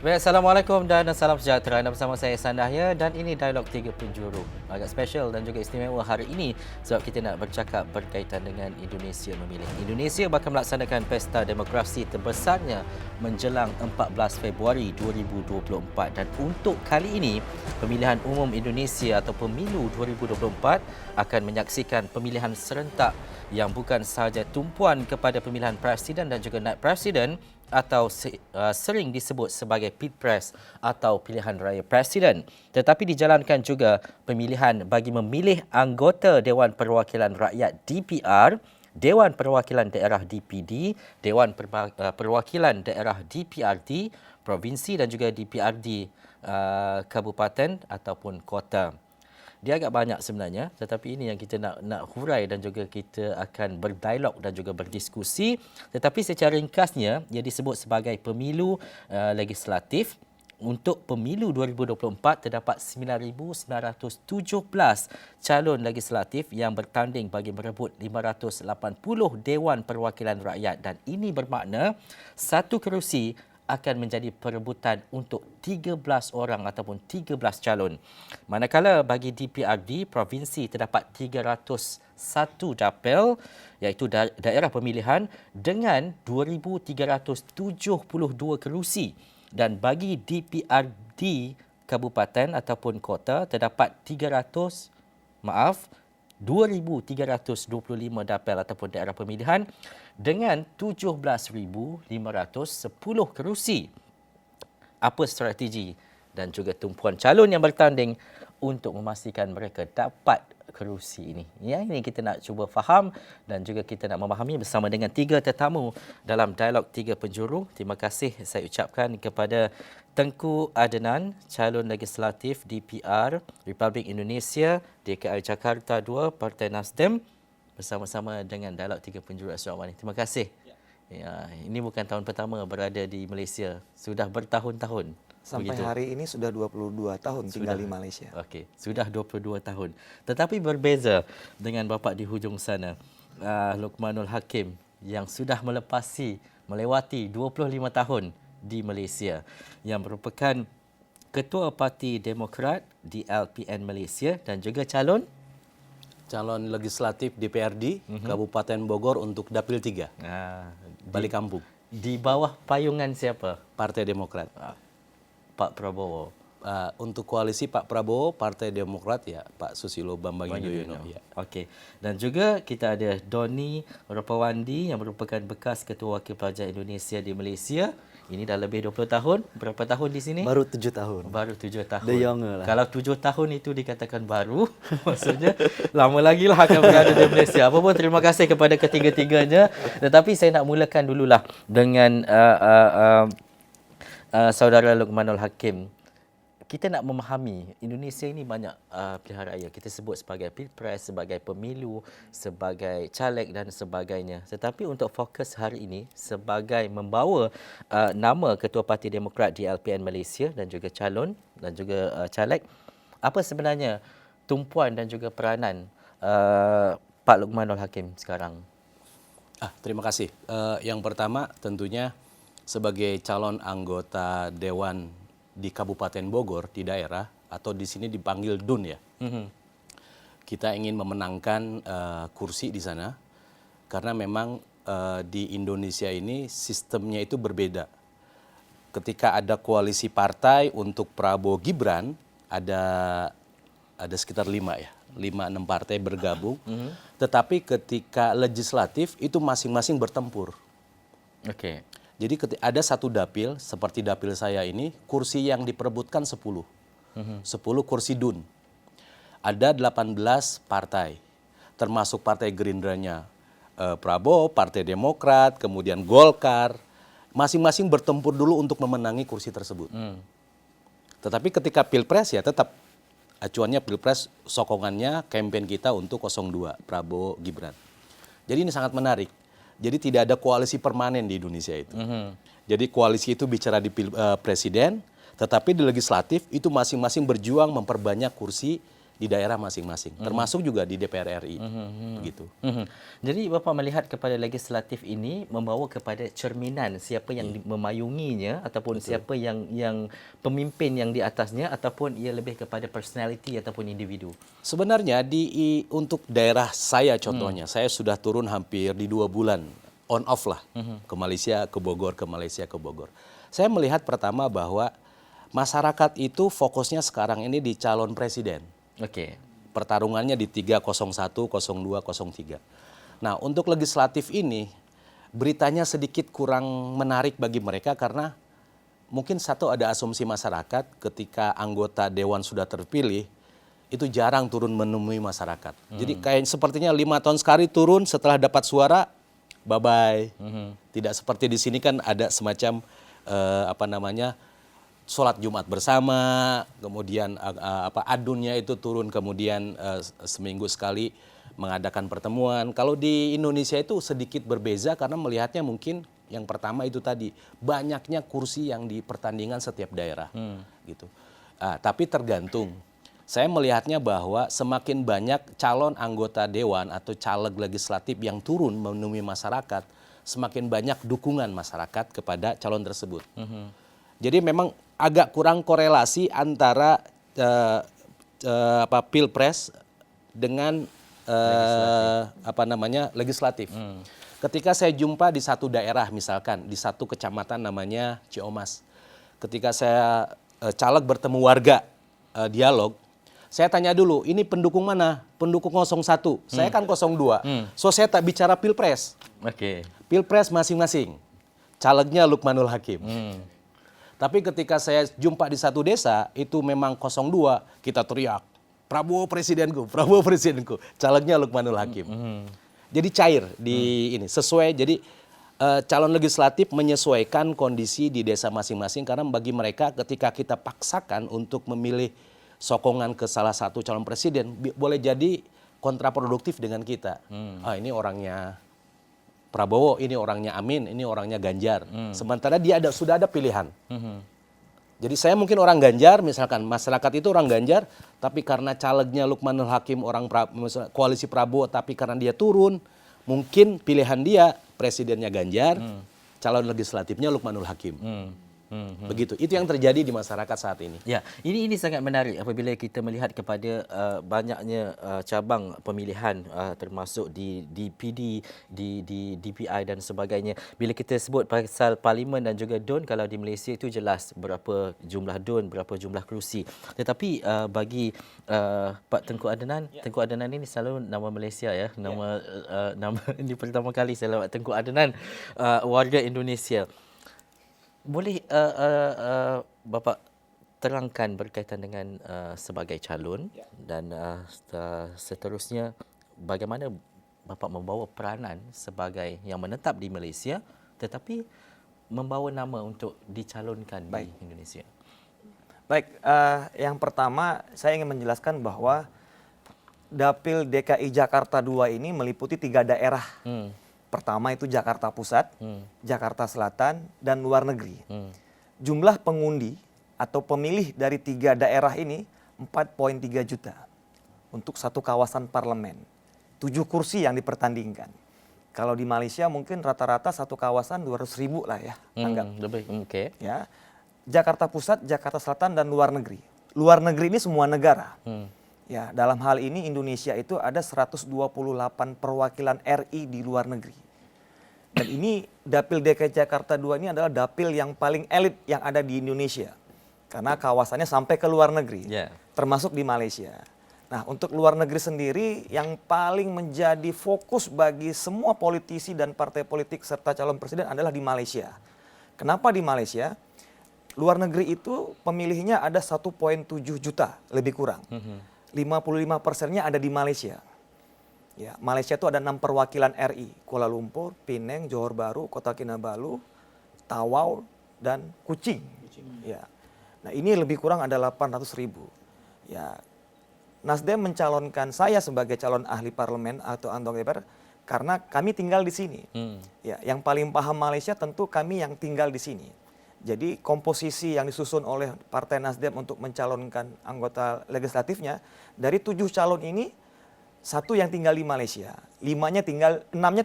Baik, Assalamualaikum dan salam sejahtera. Anda bersama saya Ihsan Dahlia dan ini Dialog Tiga Penjuru. Agak special dan juga istimewa hari ini sebab kita nak bercakap berkaitan dengan Indonesia memilih. Indonesia bakal melaksanakan pesta demokrasi terbesarnya menjelang 14 Februari 2024 dan untuk kali ini pemilihan umum Indonesia atau pemilu 2024 akan menyaksikan pemilihan serentak yang bukan sahaja tumpuan kepada pemilihan presiden dan juga naib presiden atau sering disebut sebagai Pilpres atau pilihan raya presiden, tetapi dijalankan juga pemilihan bagi memilih anggota Dewan Perwakilan Rakyat DPR, Dewan Perwakilan Daerah DPD, Dewan Perwakilan Daerah DPRD, provinsi dan juga DPRD kabupaten ataupun kota. Dia agak banyak sebenarnya, tetapi ini yang kita nak hurai dan juga kita akan berdialog dan juga berdiskusi. Tetapi secara ringkasnya, ia disebut sebagai pemilu legislatif. Untuk pemilu 2024 terdapat 9,917 calon legislatif yang bertanding bagi merebut 580 Dewan Perwakilan Rakyat dan ini bermakna satu kerusi akan menjadi perebutan untuk 13 orang ataupun 13 calon. Manakala bagi DPRD, provinsi terdapat 301 dapil iaitu daerah pemilihan dengan 2,372 kerusi dan bagi DPRD kabupaten ataupun kota terdapat 2,325 dapil ataupun daerah pemilihan dengan 17,510 kerusi. Apa strategi dan juga tumpuan calon yang bertanding untuk memastikan mereka dapat kerusi ini? Ya, ini kita nak cuba faham dan juga kita nak memahami bersama dengan tiga tetamu dalam Dialog Tiga Penjuru. Terima kasih saya ucapkan kepada Tengku Adnan, calon legislatif DPR Republik Indonesia, DKI Jakarta 2, Partai Nasdem, bersama-sama dengan Dialog Tiga Penjuru Asrama ini. Terima kasih. Ya, ini bukan tahun pertama berada di Malaysia. Sudah bertahun-tahun. Sampai begitu. Hari ini sudah 22 tahun tinggal di Malaysia. Okey, sudah 22 tahun. Tetapi berbeza dengan bapa di hujung sana, Luqmanul Hakim yang sudah melewati 25 tahun di Malaysia yang merupakan Ketua Parti Demokrat di LPN Malaysia dan juga calon legislatif DPRD Kabupaten Bogor untuk Dapil 3. Balik kampung. Di bawah payungan siapa? Partai Demokrat. Pak Prabowo. Untuk koalisi Pak Prabowo, Partai Demokrat ya Pak Susilo Bambang Yudhoyono. Ya. Okey. Dan juga kita ada Doni Ropawandi yang merupakan bekas Ketua Wakil Pelajar Indonesia di Malaysia. Ini dah lebih 20 tahun. Berapa tahun di sini? Baru 7 tahun. Baru 7 tahun. The younger lah. Kalau 7 tahun itu dikatakan baru, maksudnya lama lagi lah akan berada di Malaysia. Apa pun terima kasih kepada ketiga-tiganya. Tetapi saya nak mulakan dululah dengan saudara Luqmanul Hakim. Kita nak memahami Indonesia ini banyak pilihan raya. Kita sebut sebagai Pilpres, sebagai pemilu, sebagai caleg dan sebagainya. Tetapi untuk fokus hari ini sebagai membawa nama Ketua Parti Demokrat di LPN Malaysia dan juga calon dan juga caleg, apa sebenarnya tumpuan dan juga peranan Pak Luqmanul Hakim sekarang? Terima kasih. Yang pertama tentunya sebagai calon anggota Dewan di Kabupaten Bogor di daerah atau di sini dipanggil DUN ya. Kita ingin memenangkan kursi di sana karena memang di Indonesia ini sistemnya itu berbeda. Ketika ada koalisi partai untuk Prabowo Gibran ada sekitar 5 partai bergabung. Tetapi ketika legislatif itu masing-masing bertempur. Okey. Jadi ada satu dapil, seperti dapil saya ini, kursi yang diperebutkan 10. 10 kursi DUN. Ada 18 partai, termasuk partai Gerindranya Prabowo, Partai Demokrat, kemudian Golkar. Masing-masing bertempur dulu untuk memenangi kursi tersebut. Tetapi ketika Pilpres ya tetap acuannya Pilpres, sokongannya, kampanye kita untuk 02, Prabowo Gibran. Jadi ini sangat menarik. Jadi tidak ada koalisi permanen di Indonesia itu. Jadi koalisi itu bicara di presiden, tetapi di legislatif itu masing-masing berjuang memperbanyak kursi di daerah masing-masing, termasuk juga di DPR RI, begitu. Jadi Bapak melihat kepada legislatif ini membawa kepada cerminan siapa yang memayunginya ataupun siapa yang pemimpin yang di atasnya ataupun ia lebih kepada personality ataupun individu. Sebenarnya untuk daerah saya contohnya, saya sudah turun hampir di 2 bulan on off lah ke Malaysia, ke Bogor, ke Malaysia, ke Bogor. Saya melihat pertama bahwa masyarakat itu fokusnya sekarang ini di calon presiden. Okey. Pertarungannya di 301, 02, 03. Nah, untuk legislatif ini beritanya sedikit kurang menarik bagi mereka karena mungkin satu ada asumsi masyarakat ketika anggota dewan sudah terpilih itu jarang turun menemui masyarakat. Jadi kayak sepertinya 5 tahun sekali turun setelah dapat suara bye-bye. Tidak seperti di sini kan ada semacam sholat Jumat bersama, kemudian adunnya itu turun, kemudian seminggu sekali mengadakan pertemuan. Kalau di Indonesia itu sedikit berbeza karena melihatnya mungkin yang pertama itu tadi banyaknya kursi yang di pertandingan setiap daerah, gitu. Tapi tergantung. Saya melihatnya bahwa semakin banyak calon anggota dewan atau caleg legislatif yang turun menemui masyarakat, semakin banyak dukungan masyarakat kepada calon tersebut. Jadi memang agak kurang korelasi antara pilpres dengan legislatif. Ketika saya jumpa di satu daerah misalkan di satu kecamatan namanya Ciomas, ketika saya caleg bertemu warga dialog, saya tanya dulu, ini pendukung mana? Pendukung 01, saya kan 02. So saya tak bicara pilpres. Okey. Pilpres masing-masing. Calegnya Lukmanul Hakim. Tapi ketika saya jumpa di satu desa, itu memang 02, kita teriak, Prabowo presidenku, Prabowo presidenku. Calegnya Lukmanul Hakim. Jadi cair di ini, sesuai. Jadi calon legislatif menyesuaikan kondisi di desa masing-masing, karena bagi mereka ketika kita paksakan untuk memilih sokongan ke salah satu calon presiden, boleh jadi kontraproduktif dengan kita. Ini orangnya Prabowo, ini orangnya Amin, ini orangnya Ganjar. Sementara dia sudah ada pilihan. Jadi saya mungkin orang Ganjar, misalkan masyarakat itu orang Ganjar, tapi karena calegnya Lukmanul Hakim orang koalisi Prabowo, tapi karena dia turun, mungkin pilihan dia presidennya Ganjar, calon legislatifnya Lukmanul Hakim. Begitu. Itu yang terjadi di masyarakat saat ini. Ya, ini sangat menarik apabila kita melihat kepada banyaknya cabang pemilihan termasuk di DPD, di DPI dan sebagainya. Bila kita sebut pasal parlimen dan juga DUN, kalau di Malaysia itu jelas berapa jumlah DUN, berapa jumlah kerusi. Tetapi bagi Pak Tengku Adnan, Tengku Adnan ini selalu nama Malaysia ya, nama ini pertama kali saya lewat Tengku Adnan, warga Indonesia. Boleh Bapak terangkan berkaitan dengan sebagai calon dan seterusnya bagaimana Bapak membawa peranan sebagai yang menetap di Malaysia tetapi membawa nama untuk dicalonkan di Indonesia? Baik, yang pertama saya ingin menjelaskan bahwa Dapil DKI Jakarta 2 ini meliputi 3 daerah. Pertama itu Jakarta Pusat, Jakarta Selatan, dan luar negeri. Jumlah pengundi atau pemilih dari 3 daerah ini 4,3 juta untuk satu kawasan parlemen. 7 kursi yang dipertandingkan. Kalau di Malaysia mungkin rata-rata satu kawasan 200.000 lah ya. Anggap. Lebih, oke. Ya, Jakarta Pusat, Jakarta Selatan, dan luar negeri. Luar negeri ini semua negara. Ya, dalam hal ini Indonesia itu ada 128 perwakilan RI di luar negeri. Dan ini Dapil DKI Jakarta 2 ini adalah dapil yang paling elit yang ada di Indonesia. Karena kawasannya sampai ke luar negeri, termasuk di Malaysia. Nah, untuk luar negeri sendiri yang paling menjadi fokus bagi semua politisi dan partai politik serta calon presiden adalah di Malaysia. Kenapa di Malaysia? Luar negeri itu pemilihnya ada 1,7 juta, lebih kurang. 55%-nya ada di Malaysia. Ya, Malaysia itu ada 6 perwakilan RI, Kuala Lumpur, Penang, Johor Bahru, Kota Kinabalu, Tawau, dan Kuching. Ya. Nah, ini lebih kurang ada 800.000. Ya. Nasdem mencalonkan saya sebagai calon ahli parlemen atau anggota DPR karena kami tinggal di sini. Ya, yang paling paham Malaysia tentu kami yang tinggal di sini. Jadi komposisi yang disusun oleh Partai Nasdem untuk mencalonkan anggota legislatifnya, dari 7 calon ini, 1 yang tinggal di Malaysia, 6-nya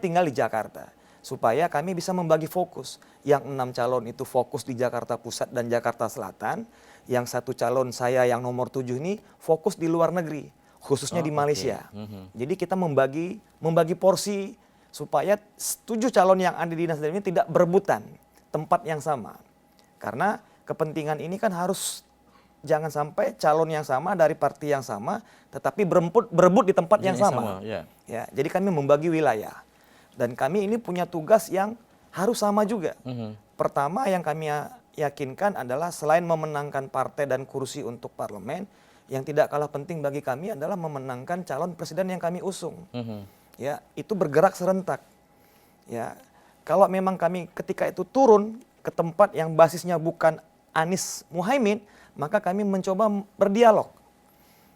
tinggal di Jakarta. Supaya kami bisa membagi fokus. Yang 6 calon itu fokus di Jakarta Pusat dan Jakarta Selatan. Yang 1 calon saya yang nomor 7 ini fokus di luar negeri, khususnya di Malaysia. Jadi kita membagi porsi supaya 7 calon yang ada di Nasdem ini tidak berebutan tempat yang sama. Karena kepentingan ini kan harus jangan sampai calon yang sama dari partai yang sama, tetapi berebut di tempat yang sama. Ya, jadi kami membagi wilayah. Dan kami ini punya tugas yang harus sama juga. Pertama yang kami yakinkan adalah selain memenangkan partai dan kursi untuk parlemen, yang tidak kalah penting bagi kami adalah memenangkan calon presiden yang kami usung. Ya, itu bergerak serentak. Ya, kalau memang kami ketika itu turun ke tempat yang basisnya bukan Anies Muhaimin, maka kami mencoba berdialog.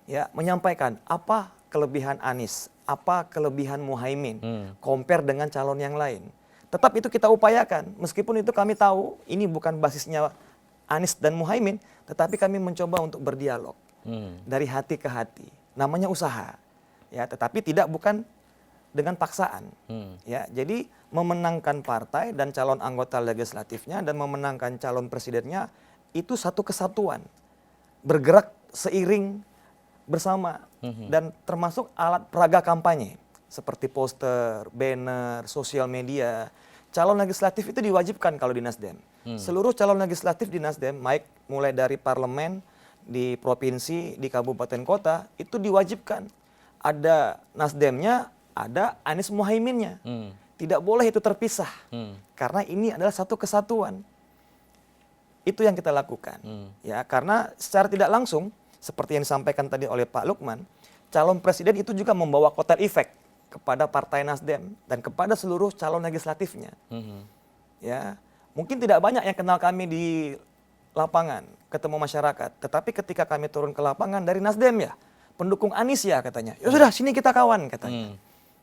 Ya, menyampaikan apa kelebihan Anies, apa kelebihan Muhaimin, compare dengan calon yang lain. Tetap itu kita upayakan, meskipun itu kami tahu ini bukan basisnya Anies dan Muhaimin, tetapi kami mencoba untuk berdialog dari hati ke hati. Namanya usaha, ya, tetapi bukan dengan paksaan. Ya, jadi memenangkan partai dan calon anggota legislatifnya dan memenangkan calon presidennya itu satu kesatuan, bergerak seiring bersama dan termasuk alat peraga kampanye seperti poster, banner, sosial media. Calon legislatif itu diwajibkan kalau di Nasdem. Seluruh calon legislatif di Nasdem, mulai dari parlemen, di provinsi, di kabupaten kota, itu diwajibkan. Ada Nasdemnya, ada Anies Muhaiminnya. Tidak boleh itu terpisah. Karena ini adalah satu kesatuan. Itu yang kita lakukan. Ya, karena secara tidak langsung, seperti yang disampaikan tadi oleh Pak Lukman, calon presiden itu juga membawa kotel efek kepada Partai Nasdem dan kepada seluruh calon legislatifnya. Ya, mungkin tidak banyak yang kenal kami di lapangan, ketemu masyarakat. Tetapi ketika kami turun ke lapangan dari Nasdem ya, pendukung Anies ya katanya. Ya sudah, sini kita kawan katanya.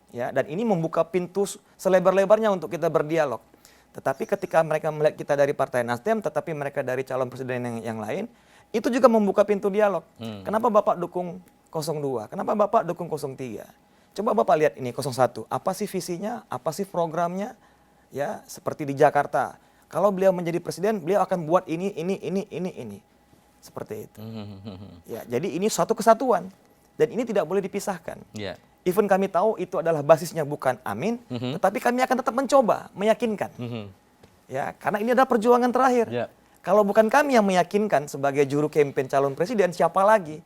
Ya, dan ini membuka pintu selebar-lebarnya untuk kita berdialog. Tetapi ketika mereka melihat kita dari Partai Nasdem, tetapi mereka dari calon presiden yang lain, itu juga membuka pintu dialog. Kenapa Bapak dukung 02? Kenapa Bapak dukung 03? Coba Bapak lihat ini 01. Apa sih visinya? Apa sih programnya? Ya, seperti di Jakarta. Kalau beliau menjadi presiden, beliau akan buat ini. Seperti itu. Ya, jadi ini suatu kesatuan. Dan ini tidak boleh dipisahkan. Even kami tahu itu adalah basisnya bukan Amin, tetapi kami akan tetap mencoba meyakinkan. Ya, karena ini adalah perjuangan terakhir. Kalau bukan kami yang meyakinkan sebagai juru kampanye calon presiden, siapa lagi?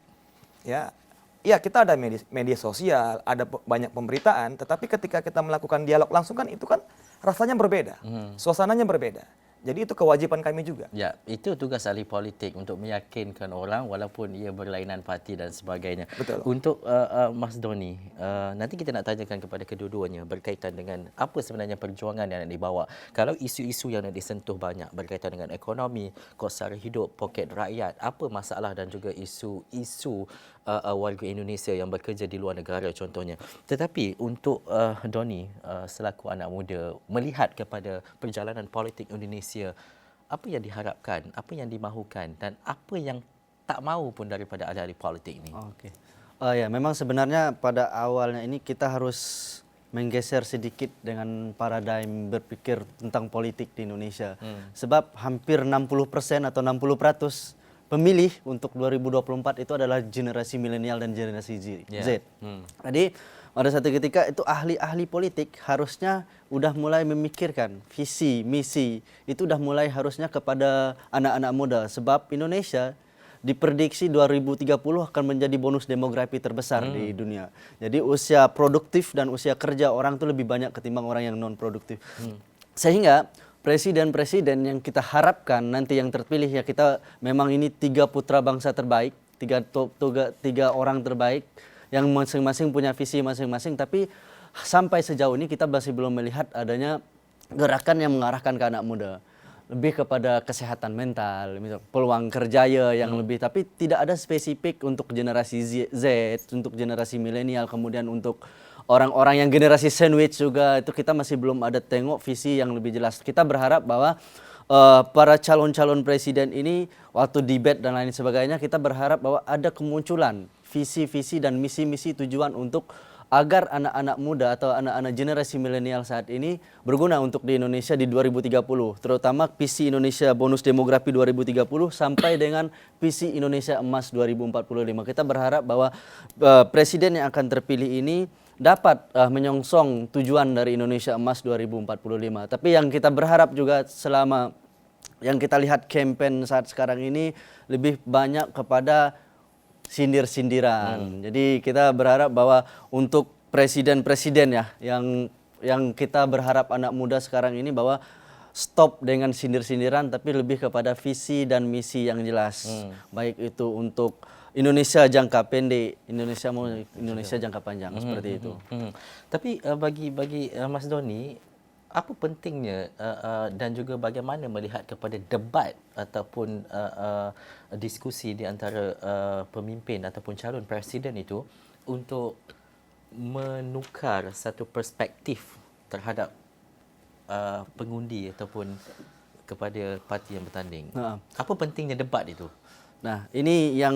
Ya, kita ada media sosial, ada banyak pemberitaan, tetapi ketika kita melakukan dialog langsung kan itu kan rasanya berbeda, suasananya berbeda. Jadi itu kewajiban kami juga. Ya, itu tugas ahli politik untuk meyakinkan orang walaupun ia berlainan parti dan sebagainya. Betul. Untuk Mas Doni, nanti kita nak tanyakan kepada kedua-duanya berkaitan dengan apa sebenarnya perjuangan yang nak dibawa. Kalau isu-isu yang nak disentuh banyak berkaitan dengan ekonomi, kos sara hidup, poket rakyat, apa masalah dan juga isu-isu warga Indonesia yang bekerja di luar negara contohnya. Tetapi untuk Doni selaku anak muda melihat kepada perjalanan politik Indonesia, apa yang diharapkan, apa yang dimahukan dan apa yang tak mahu pun daripada ahli-ahli politik ini? Oke. Ya, memang sebenarnya pada awalnya ini kita harus menggeser sedikit dengan paradigm berpikir tentang politik di Indonesia. Sebab hampir 60% atau 60% pemilih untuk 2024 itu adalah generasi milenial dan generasi Z. Jadi pada satu ketika itu ahli-ahli politik harusnya udah mulai memikirkan visi, misi, itu udah mulai harusnya kepada anak-anak muda. Sebab Indonesia diprediksi 2030 akan menjadi bonus demografi terbesar di dunia. Jadi usia produktif dan usia kerja orang itu lebih banyak ketimbang orang yang non produktif. Sehingga presiden-presiden yang kita harapkan nanti yang terpilih ya kita memang ini 3 putra bangsa terbaik, tiga orang terbaik yang masing-masing punya visi masing-masing, tapi sampai sejauh ini kita masih belum melihat adanya gerakan yang mengarahkan ke anak muda. Lebih kepada kesehatan mental, misal peluang kerja yang lebih, tapi tidak ada spesifik untuk generasi Z, untuk generasi milenial, kemudian untuk orang-orang yang generasi sandwich juga, itu kita masih belum ada tengok visi yang lebih jelas. Kita berharap bahwa para calon-calon presiden ini waktu debat dan lain sebagainya, kita berharap bahwa ada kemunculan visi-visi dan misi-misi tujuan untuk agar anak-anak muda atau anak-anak generasi milenial saat ini berguna untuk di Indonesia di 2030, terutama visi Indonesia bonus demografi 2030 sampai dengan visi Indonesia emas 2045. Kita berharap bahwa presiden yang akan terpilih ini dapat menyongsong tujuan dari Indonesia emas 2045. Tapi yang kita berharap juga selama yang kita lihat campaign saat sekarang ini lebih banyak kepada sindir-sindiran. Jadi kita berharap bahwa untuk presiden-presiden ya yang kita berharap anak muda sekarang ini bahwa stop dengan sindir-sindiran tapi lebih kepada visi dan misi yang jelas. Baik itu untuk Indonesia jangka pendek, Indonesia jangka panjang seperti itu. Tapi bagi Mas Doni, apa pentingnya dan juga bagaimana melihat kepada debat ataupun diskusi di antara pemimpin ataupun calon presiden itu untuk menukar satu perspektif terhadap pengundi ataupun kepada parti yang bertanding. Apa pentingnya debat itu? Nah, ini yang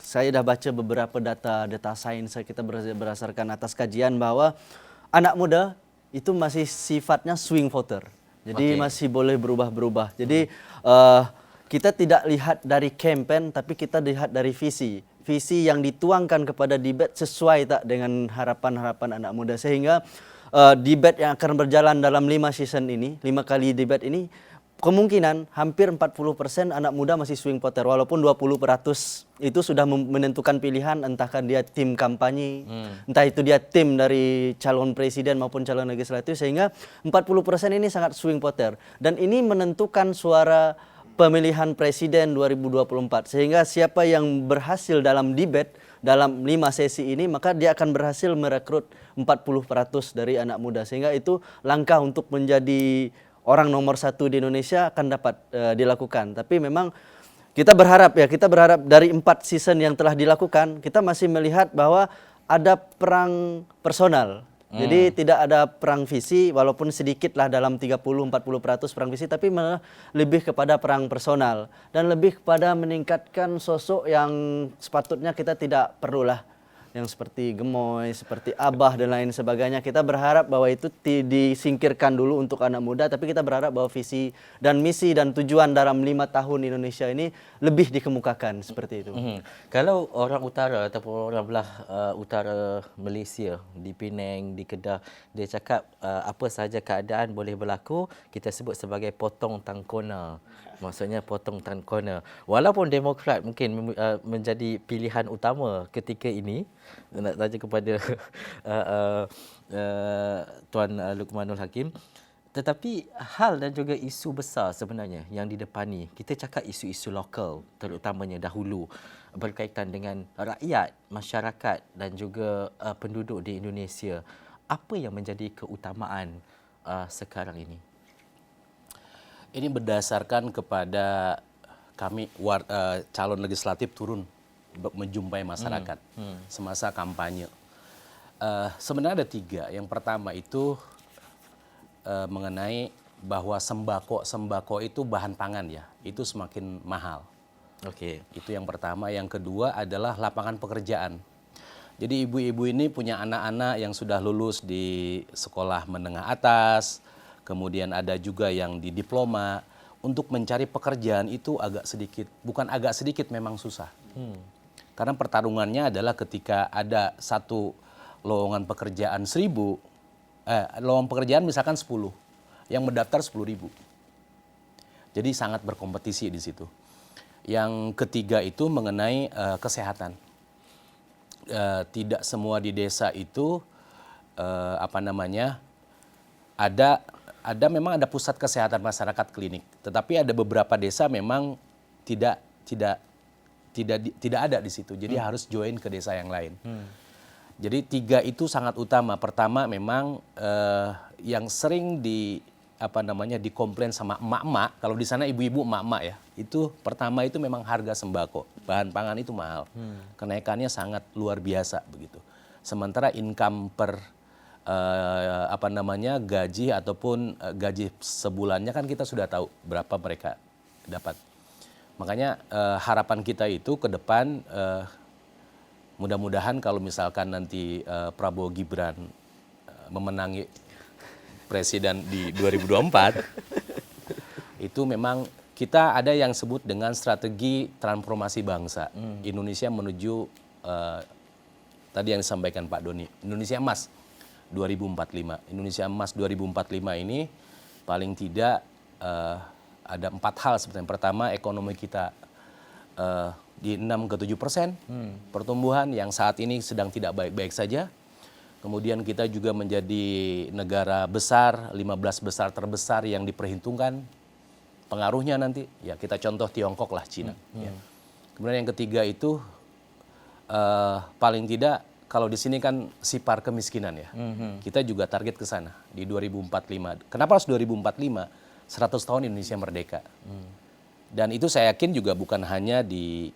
saya dah baca beberapa data sains kita berdasarkan atas kajian bahwa anak muda itu masih sifatnya swing voter. Jadi masih boleh berubah-berubah. Jadi kita tidak lihat dari campaign tapi kita lihat dari visi. Visi yang dituangkan kepada debat sesuai tak dengan harapan-harapan anak muda, sehingga debat yang akan berjalan dalam 5 season ini, 5 kali debat ini, kemungkinan hampir 40% anak muda masih swing voter, walaupun 20% itu sudah menentukan pilihan, entahkah dia tim kampanye, entah itu dia tim dari calon presiden maupun calon legislatif, sehingga 40% ini sangat swing voter. Dan ini menentukan suara pemilihan presiden 2024, sehingga siapa yang berhasil dalam debat dalam 5 sesi ini, maka dia akan berhasil merekrut 40% dari anak muda, sehingga itu langkah untuk menjadi orang nomor 1 di Indonesia akan dapat dilakukan. Tapi memang kita berharap dari 4 season yang telah dilakukan, kita masih melihat bahwa ada perang personal. Jadi tidak ada perang visi, walaupun sedikitlah dalam 30-40% perang visi, tapi lebih kepada perang personal dan lebih kepada meningkatkan sosok yang sepatutnya kita tidak perlulah, yang seperti gemoy, seperti abah dan lain sebagainya. Kita berharap bahwa itu disingkirkan dulu untuk anak muda, tapi kita berharap bahwa visi dan misi dan tujuan dalam 5 tahun Indonesia ini lebih dikemukakan seperti itu. Kalau orang utara ataupun orang belah utara Malaysia, di Penang, di Kedah, dia cakap apa sahaja keadaan boleh berlaku, kita sebut sebagai potong tangkona. Maksudnya potong tangkona. Walaupun Demokrat mungkin menjadi pilihan utama ketika ini, nak tanya kepada Tuan Luqmanul Hakim, tetapi hal dan juga isu besar sebenarnya yang didepani, kita cakap isu-isu lokal terutamanya dahulu berkaitan dengan rakyat, masyarakat dan juga penduduk di Indonesia. Apa yang menjadi keutamaan sekarang ini? Ini berdasarkan kepada kami calon legislatif turun menjumpai masyarakat semasa kampanye. Sebenarnya ada 3. Yang pertama itu mengenai bahwa sembako itu bahan pangan ya, itu semakin mahal. Itu yang pertama. Yang kedua adalah lapangan pekerjaan. Jadi ibu-ibu ini punya anak-anak yang sudah lulus di sekolah menengah atas, kemudian ada juga yang di diploma. Untuk mencari pekerjaan itu bukan agak sedikit, memang susah. Karena pertarungannya adalah ketika ada satu lowongan pekerjaan 1.000, lowongan pekerjaan misalkan 10, yang mendaftar 10.000. Jadi sangat berkompetisi di situ. Yang ketiga itu mengenai kesehatan. Tidak semua di desa itu memang ada pusat kesehatan masyarakat klinik, tetapi ada beberapa desa memang tidak ada di situ. Jadi harus join ke desa yang lain. Jadi 3 itu sangat utama. Pertama memang yang sering dikomplain sama emak-emak, kalau di sana ibu-ibu emak-emak ya, itu pertama itu memang harga sembako, bahan pangan itu mahal, kenaikannya sangat luar biasa begitu. Sementara income per gaji ataupun gaji sebulannya kan kita sudah tahu berapa mereka dapat. Makanya harapan kita itu ke depan mudah-mudahan kalau misalkan nanti Prabowo Gibran memenangi presiden di 2024 itu memang kita ada yang sebut dengan strategi transformasi bangsa. Indonesia menuju tadi yang disampaikan Pak Doni, Indonesia Emas 2045. Indonesia Emas 2045 ini paling tidak ada 4 hal sebenarnya. Pertama, ekonomi kita di 6 ke 7% pertumbuhan yang saat ini sedang tidak baik-baik saja. Kemudian kita juga menjadi negara besar, 15 besar terbesar yang diperhitungkan pengaruhnya nanti. Ya kita contoh Tiongkok lah, Cina. Ya. Kemudian yang ketiga itu paling tidak kalau di sini kan sipar kemiskinan ya. Kita juga target ke sana di 2045. Kenapa harus 2045? 100 tahun Indonesia merdeka. Dan itu saya yakin juga bukan hanya di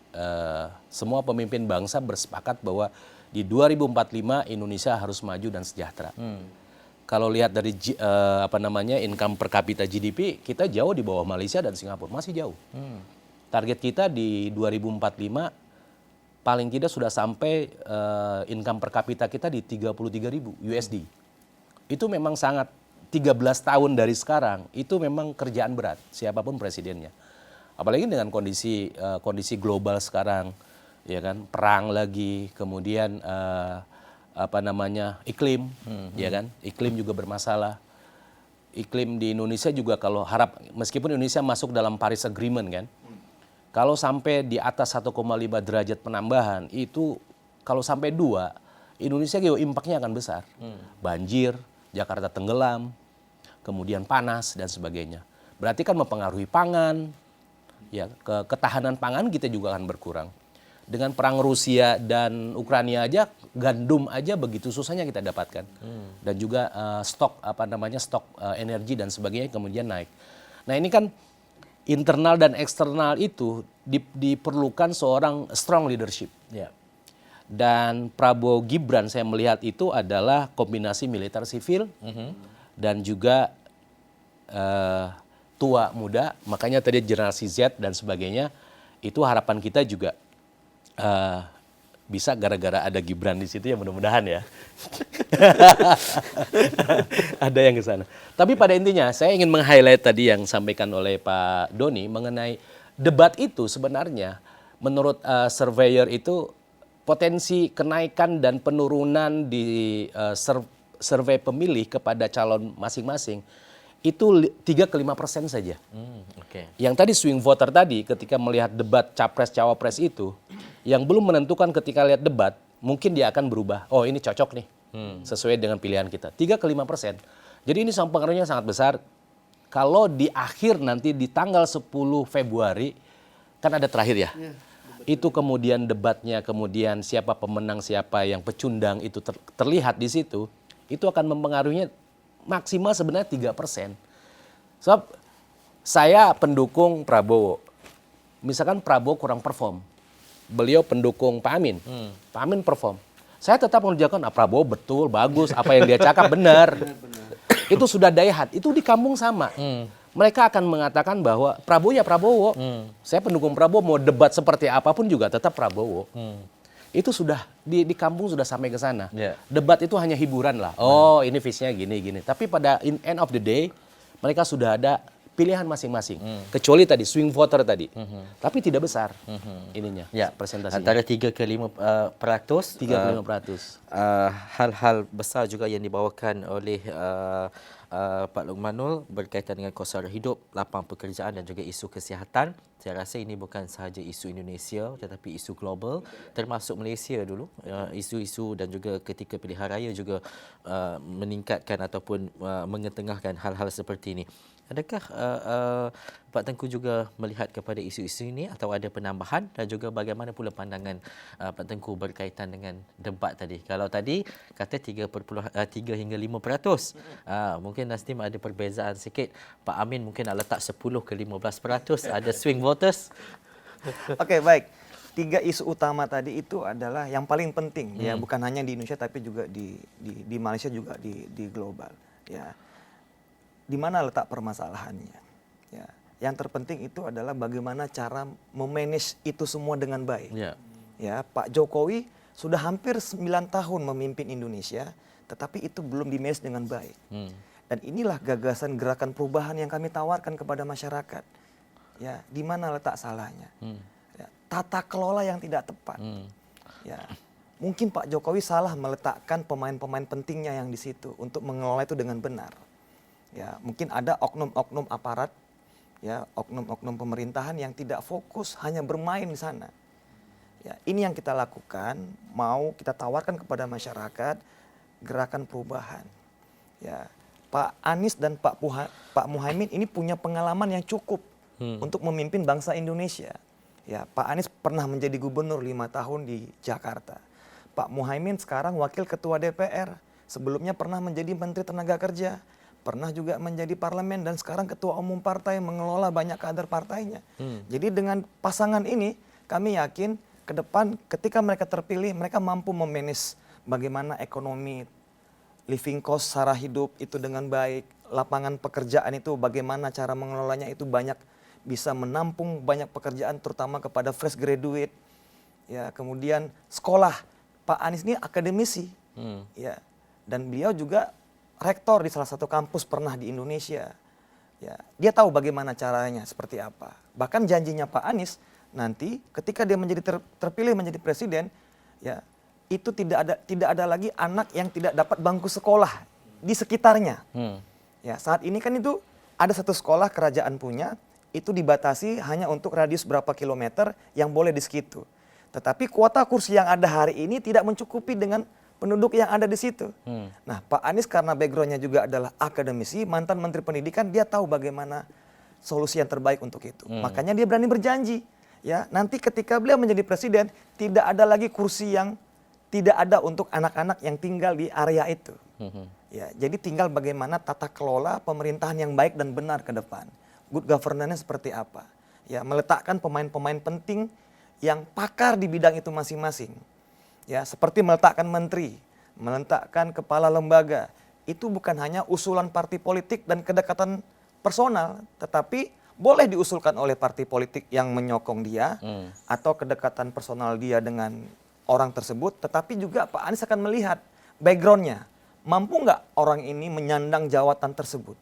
semua pemimpin bangsa bersepakat bahwa di 2045 Indonesia harus maju dan sejahtera. Kalau lihat dari income per kapita GDP, kita jauh di bawah Malaysia dan Singapura, masih jauh. Target kita di 2045 paling tidak sudah sampai income per kapita kita di 33.000 USD. Itu memang sangat 13 tahun dari sekarang, itu memang kerjaan berat siapapun presidennya. Apalagi dengan kondisi global sekarang, ya kan, perang lagi, kemudian iklim, ya kan, iklim juga bermasalah. Iklim di Indonesia juga kalau meskipun Indonesia masuk dalam Paris Agreement kan, kalau sampai di atas 1,5 derajat penambahan itu kalau sampai 2, Indonesia impactnya akan besar. Banjir, Jakarta tenggelam, kemudian panas dan sebagainya. Berarti kan mempengaruhi pangan, ya ketahanan pangan kita juga akan berkurang. Dengan perang Rusia dan Ukraina aja, gandum aja begitu susahnya kita dapatkan. Dan juga stok energi dan sebagainya kemudian naik. Nah ini kan internal dan eksternal itu diperlukan seorang strong leadership. Ya. Dan Prabowo Gibran saya melihat itu adalah kombinasi militer sivil dan juga tua muda. Makanya tadi generasi Z dan sebagainya itu harapan kita juga bisa gara-gara ada Gibran di situ ya mudah-mudahan ya. Ada yang ke sana. Tapi pada intinya saya ingin meng-highlight tadi yang disampaikan oleh Pak Doni mengenai debat itu sebenarnya menurut surveyor itu potensi kenaikan dan penurunan di survei pemilih kepada calon masing-masing itu 3-5% saja. Okay. Yang tadi swing voter tadi ketika melihat debat capres-cawapres itu, yang belum menentukan ketika lihat debat, mungkin dia akan berubah. Oh ini cocok nih, sesuai dengan pilihan kita. 3-5%. Jadi ini pengaruhnya sangat besar. Kalau di akhir nanti di tanggal 10 Februari, kan ada terakhir ya. Itu kemudian debatnya, kemudian siapa pemenang, siapa yang pecundang itu terlihat di situ, itu akan mempengaruhinya maksimal sebenarnya 3%. Sebab saya pendukung Prabowo. Misalkan Prabowo kurang perform. Beliau pendukung Pak Amin. Pak Amin perform. Saya tetap mengerjakan Prabowo betul, bagus, apa yang dia cakap benar. Itu sudah daya hati. Itu di kampung sama. Mereka akan mengatakan bahwa Prabowo ya Prabowo. Saya pendukung Prabowo, mau debat seperti apapun juga tetap Prabowo. Itu sudah di kampung sudah sampai ke sana. Yeah. Debat itu hanya hiburan lah. Oh, ini visinya gini. Tapi pada end of the day mereka sudah ada pilihan masing-masing. Kecuali tadi swing voter tadi. Tapi tidak besar ininya. Ya, presentasinya. antara 3 ke 5%. 3-5%. Hal-hal besar juga yang dibawakan oleh Pak Luqmanul berkaitan dengan kos sara hidup, lapangan pekerjaan dan juga isu kesihatan. Saya rasa ini bukan sahaja isu Indonesia tetapi isu global, termasuk Malaysia dulu. Isu-isu dan juga ketika pilihan raya juga meningkatkan ataupun mengetengahkan hal-hal seperti ini. Adakah Pak Tengku juga melihat kepada isu-isu ini atau ada penambahan, dan juga bagaimana pula pandangan Pak Tengku berkaitan dengan debat tadi? Kalau tadi kata 3 hingga 5%, mungkin Nastim ada perbezaan sikit. Pak Amin mungkin nak letak 10 ke 15%, ada swing voters. Oke, baik. tiga isu utama tadi itu adalah yang paling penting ya, bukan hanya di Indonesia tapi juga di Malaysia, juga di global ya. Di mana letak permasalahannya ya? Yang terpenting itu adalah bagaimana cara memanage itu semua dengan baik. Ya, Pak Jokowi sudah hampir 9 tahun memimpin Indonesia, tetapi itu belum dimanage dengan baik. Dan inilah gagasan gerakan perubahan yang kami tawarkan kepada masyarakat. Ya, di mana letak salahnya? Ya, tata kelola yang tidak tepat. Ya, mungkin Pak Jokowi salah meletakkan pemain-pemain pentingnya yang di situ untuk mengelola itu dengan benar. Ya, mungkin ada oknum-oknum aparat, ya, oknum-oknum pemerintahan yang tidak fokus hanya bermain di sana. Ya, ini yang kita lakukan, mau kita tawarkan kepada masyarakat gerakan perubahan. Ya, Pak Anies dan Pak Muhaimin ini punya pengalaman yang cukup untuk memimpin bangsa Indonesia. Ya, Pak Anies pernah menjadi gubernur 5 tahun di Jakarta. Pak Muhaimin sekarang wakil ketua DPR. Sebelumnya pernah menjadi menteri tenaga kerja. Pernah juga menjadi parlemen dan sekarang ketua umum partai, mengelola banyak kader partainya. Jadi dengan pasangan ini kami yakin ke depan ketika mereka terpilih, mereka mampu memanage bagaimana ekonomi, living cost, sara hidup itu dengan baik. Lapangan pekerjaan itu bagaimana cara mengelolanya itu banyak, bisa menampung banyak pekerjaan terutama kepada fresh graduate. Ya, kemudian sekolah, Pak Anies ini akademisi. Ya, dan beliau juga rektor di salah satu kampus pernah di Indonesia. Ya, dia tahu bagaimana caranya seperti apa. Bahkan janjinya Pak Anies nanti ketika dia menjadi terpilih menjadi presiden, ya, itu tidak ada lagi anak yang tidak dapat bangku sekolah di sekitarnya. Ya, saat ini kan itu ada satu sekolah kerajaan punya, itu dibatasi hanya untuk radius berapa kilometer yang boleh di situ. Tetapi kuota kursi yang ada hari ini tidak mencukupi dengan penduduk yang ada di situ. Nah, Pak Anies karena backgroundnya juga adalah akademisi, mantan Menteri Pendidikan, dia tahu bagaimana solusi yang terbaik untuk itu. Makanya dia berani berjanji, ya, nanti ketika beliau menjadi presiden tidak ada lagi kursi yang tidak ada untuk anak-anak yang tinggal di area itu. Ya, jadi tinggal bagaimana tata kelola pemerintahan yang baik dan benar ke depan. Good governance seperti apa? Ya, meletakkan pemain-pemain penting yang pakar di bidang itu masing-masing. Ya, seperti meletakkan menteri, meletakkan kepala lembaga. Itu bukan hanya usulan partai politik dan kedekatan personal, tetapi boleh diusulkan oleh partai politik yang menyokong dia atau kedekatan personal dia dengan orang tersebut, tetapi juga Pak Anies akan melihat backgroundnya. Mampu nggak orang ini menyandang jawatan tersebut?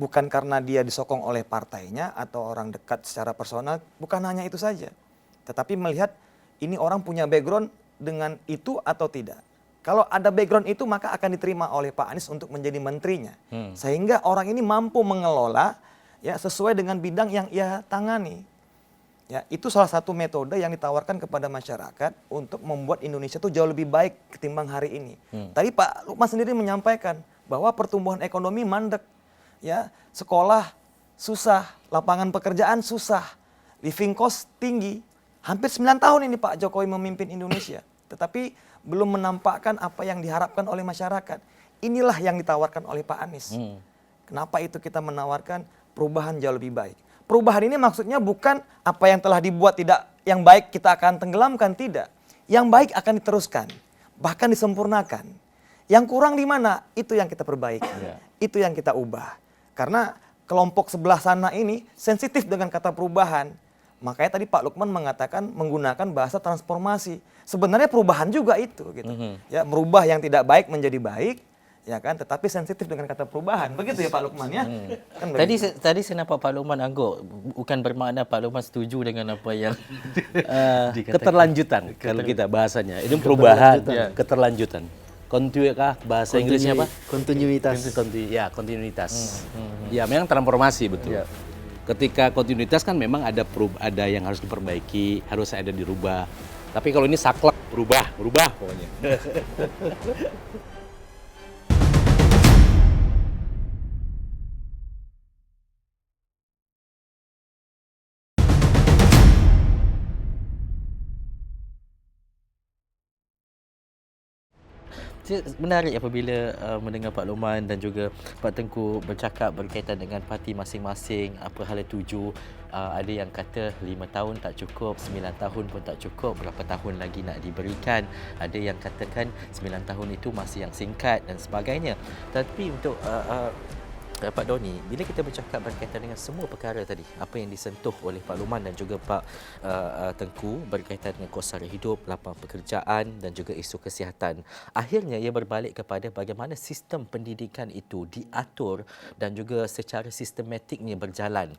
Bukan karena dia disokong oleh partainya atau orang dekat secara personal, bukan hanya itu saja. Tetapi melihat ini orang punya background dengan itu atau tidak. Kalau ada background itu maka akan diterima oleh Pak Anies untuk menjadi menterinya. Sehingga orang ini mampu mengelola ya sesuai dengan bidang yang ia tangani. Ya, itu salah satu metode yang ditawarkan kepada masyarakat untuk membuat Indonesia itu jauh lebih baik ketimbang hari ini. Tadi Pak Lukman sendiri menyampaikan bahwa pertumbuhan ekonomi mandek. Ya, sekolah susah, lapangan pekerjaan susah, living cost tinggi. Hampir 9 tahun ini Pak Jokowi memimpin Indonesia, tetapi belum menampakkan apa yang diharapkan oleh masyarakat. Inilah yang ditawarkan oleh Pak Anies. Kenapa itu kita menawarkan perubahan jauh lebih baik. Perubahan ini maksudnya bukan apa yang telah dibuat tidak yang baik kita akan tenggelamkan, tidak. Yang baik akan diteruskan, bahkan disempurnakan. Yang kurang di mana? Itu yang kita perbaiki. Itu yang kita ubah. Karena kelompok sebelah sana ini sensitif dengan kata perubahan. Makanya tadi Pak Lukman mengatakan menggunakan bahasa transformasi. Sebenarnya perubahan juga itu gitu. Ya, merubah yang tidak baik menjadi baik, ya kan, tetapi sensitif dengan kata perubahan. Begitu ya Pak Lukman ya. Kan Tadi saya nampak Pak Lukman angguk, bukan bermakna Pak Lukman setuju dengan apa yang keterlanjutan kalau kita bahasanya. Ini perubahan, keterlanjutan. Kontinuitas bahasa Inggrisnya apa? Kontinuitas. Ya, kontinuitas. Ya, memang transformasi betul. Ketika kontinuitas kan memang ada yang harus diperbaiki, harus ada dirubah. Tapi kalau ini saklek, berubah pokoknya. Menarik apabila mendengar Pak Luqman dan juga Pak Tengku bercakap berkaitan dengan parti masing-masing, apa hala tuju. Ada yang kata 5 tahun tak cukup, 9 tahun pun tak cukup, berapa tahun lagi nak diberikan. Ada yang katakan 9 tahun itu masih yang singkat dan sebagainya. Tapi untuk Pak Doni, bila kita bercakap berkaitan dengan semua perkara tadi, apa yang disentuh oleh Pak Luqman dan juga Pak Tengku berkaitan dengan kos sara hidup, lapangan pekerjaan dan juga isu kesihatan, akhirnya ia berbalik kepada bagaimana sistem pendidikan itu diatur dan juga secara sistematiknya berjalan.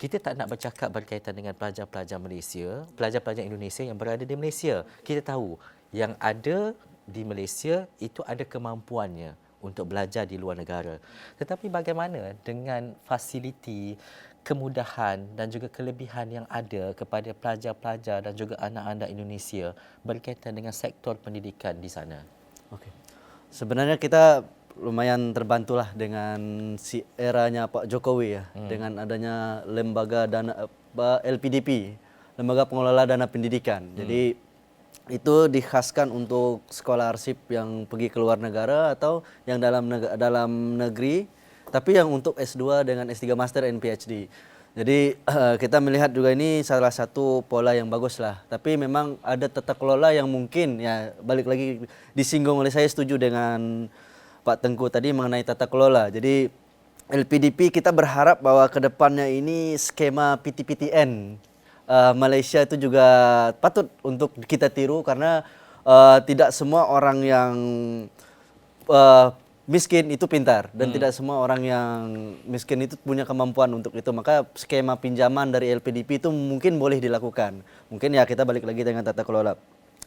Kita tak nak bercakap berkaitan dengan pelajar-pelajar Malaysia, pelajar-pelajar Indonesia yang berada di Malaysia. Kita tahu yang ada di Malaysia itu ada kemampuannya untuk belajar di luar negara. Tetapi bagaimana dengan fasiliti, kemudahan dan juga kelebihan yang ada kepada pelajar-pelajar dan juga anak-anak Indonesia berkaitan dengan sektor pendidikan di sana? Okey. Sebenarnya kita lumayan terbantulah dengan eranya Pak Jokowi ya, dengan adanya lembaga dana LPDP, Lembaga Pengelola Dana Pendidikan. Jadi itu dikhaskan untuk scholarship yang pergi ke luar negara atau yang dalam negeri, tapi yang untuk S2 dengan S3 Master and PhD. Jadi kita melihat juga ini salah satu pola yang bagus lah. Tapi memang ada tata kelola yang mungkin, ya balik lagi disinggung oleh saya, setuju dengan Pak Tengku tadi mengenai tata kelola. Jadi LPDP kita berharap bahwa kedepannya ini skema PTPTN Malaysia itu juga patut untuk kita tiru, karena tidak semua orang yang miskin itu pintar dan tidak semua orang yang miskin itu punya kemampuan untuk itu. Maka skema pinjaman dari LPDP itu mungkin boleh dilakukan. Mungkin ya kita balik lagi dengan tata kelola.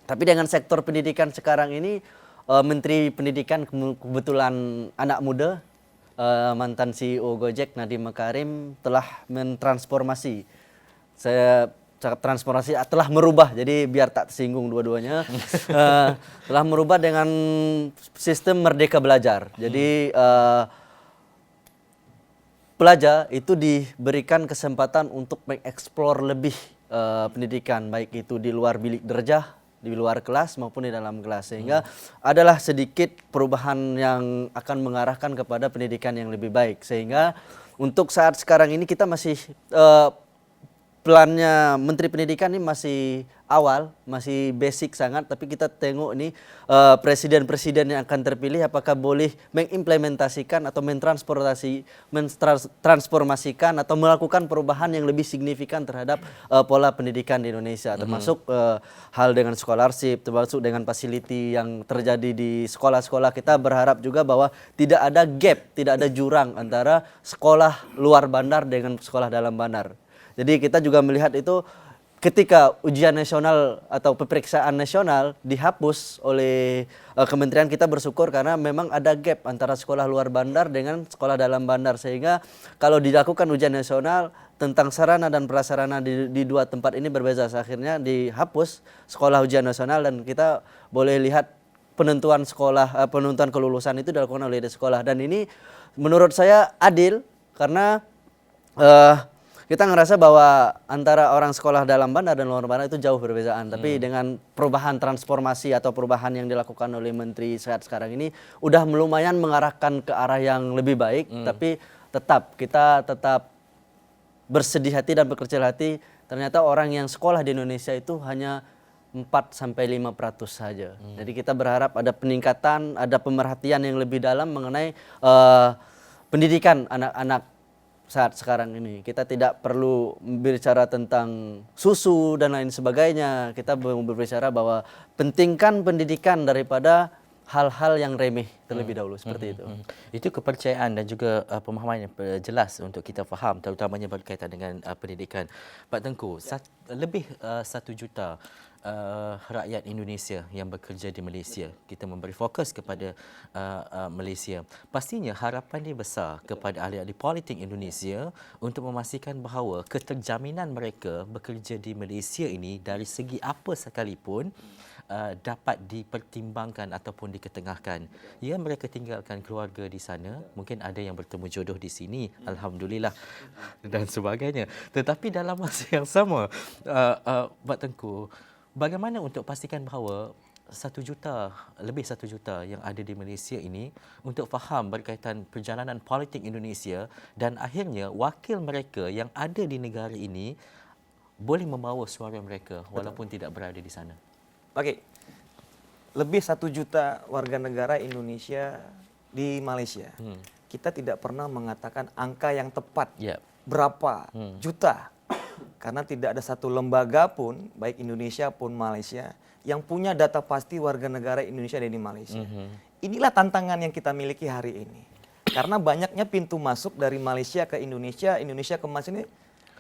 Tapi dengan sektor pendidikan sekarang ini, Menteri Pendidikan kebetulan anak muda, mantan CEO Gojek Nadiem Makarim telah mentransformasi. Saya cakap transformasi telah merubah, jadi biar tak tersinggung dua-duanya, telah merubah dengan sistem merdeka belajar. Jadi pelajar itu diberikan kesempatan untuk mengeksplor lebih pendidikan, baik itu di luar bilik derajah, di luar kelas maupun di dalam kelas, sehingga adalah sedikit perubahan yang akan mengarahkan kepada pendidikan yang lebih baik. Sehingga untuk saat sekarang ini kita masih plannya Menteri Pendidikan ini masih awal, masih basic sangat, tapi kita tengok ini presiden-presiden yang akan terpilih apakah boleh mengimplementasikan atau mentransformasikan atau melakukan perubahan yang lebih signifikan terhadap pola pendidikan di Indonesia, termasuk hal dengan scholarship, termasuk dengan fasiliti yang terjadi di sekolah-sekolah. Kita berharap juga bahwa tidak ada gap, tidak ada jurang antara sekolah luar bandar dengan sekolah dalam bandar. Jadi kita juga melihat itu ketika ujian nasional atau peperiksaan nasional dihapus oleh kementerian, kita bersyukur karena memang ada gap antara sekolah luar bandar dengan sekolah dalam bandar, sehingga kalau dilakukan ujian nasional tentang sarana dan prasarana di dua tempat ini berbeda, akhirnya dihapus sekolah ujian nasional dan kita boleh lihat penentuan kelulusan itu dilakukan oleh sekolah. Dan ini menurut saya adil karena kita ngerasa bahwa antara orang sekolah dalam bandar dan luar bandar itu jauh berbedaan. Tapi dengan perubahan transformasi atau perubahan yang dilakukan oleh Menteri saat sekarang ini udah lumayan mengarahkan ke arah yang lebih baik. Tapi kita tetap bersedih hati dan berkecil hati. Ternyata orang yang sekolah di Indonesia itu hanya 4-5% saja. Jadi kita berharap ada peningkatan, ada pemerhatian yang lebih dalam mengenai pendidikan anak-anak saat sekarang ini. Kita tidak perlu berbicara tentang susu dan lain sebagainya. Kita berbicara bahwa pentingkan pendidikan daripada hal-hal yang remeh terlebih dahulu, seperti itu. Itu kepercayaan dan juga pemahaman yang jelas untuk kita faham, terutamanya berkaitan dengan pendidikan. Pak Tengku, lebih 1 juta rakyat Indonesia yang bekerja di Malaysia. Kita memberi fokus kepada Malaysia. Pastinya harapan dia besar kepada ahli-ahli politik Indonesia untuk memastikan bahawa keterjaminan mereka bekerja di Malaysia ini dari segi apa sekalipun dapat dipertimbangkan ataupun diketengahkan. Ya, mereka tinggalkan keluarga di sana, mungkin ada yang bertemu jodoh di sini, alhamdulillah, dan sebagainya. Tetapi dalam masa yang sama, Pak Tengku, bagaimana untuk pastikan bahawa lebih 1 juta yang ada di Malaysia ini untuk faham berkaitan perjalanan politik Indonesia dan akhirnya wakil mereka yang ada di negara ini boleh membawa suara mereka walaupun tidak berada di sana. Oke, lebih 1 juta warga negara Indonesia di Malaysia. Kita tidak pernah mengatakan angka yang tepat Ya. berapa juta, karena tidak ada satu lembaga pun, baik Indonesia pun Malaysia, yang punya data pasti warga negara Indonesia ada di Malaysia. Inilah tantangan yang kita miliki hari ini. Karena banyaknya pintu masuk dari Malaysia ke Indonesia, Indonesia ke Malaysia ini,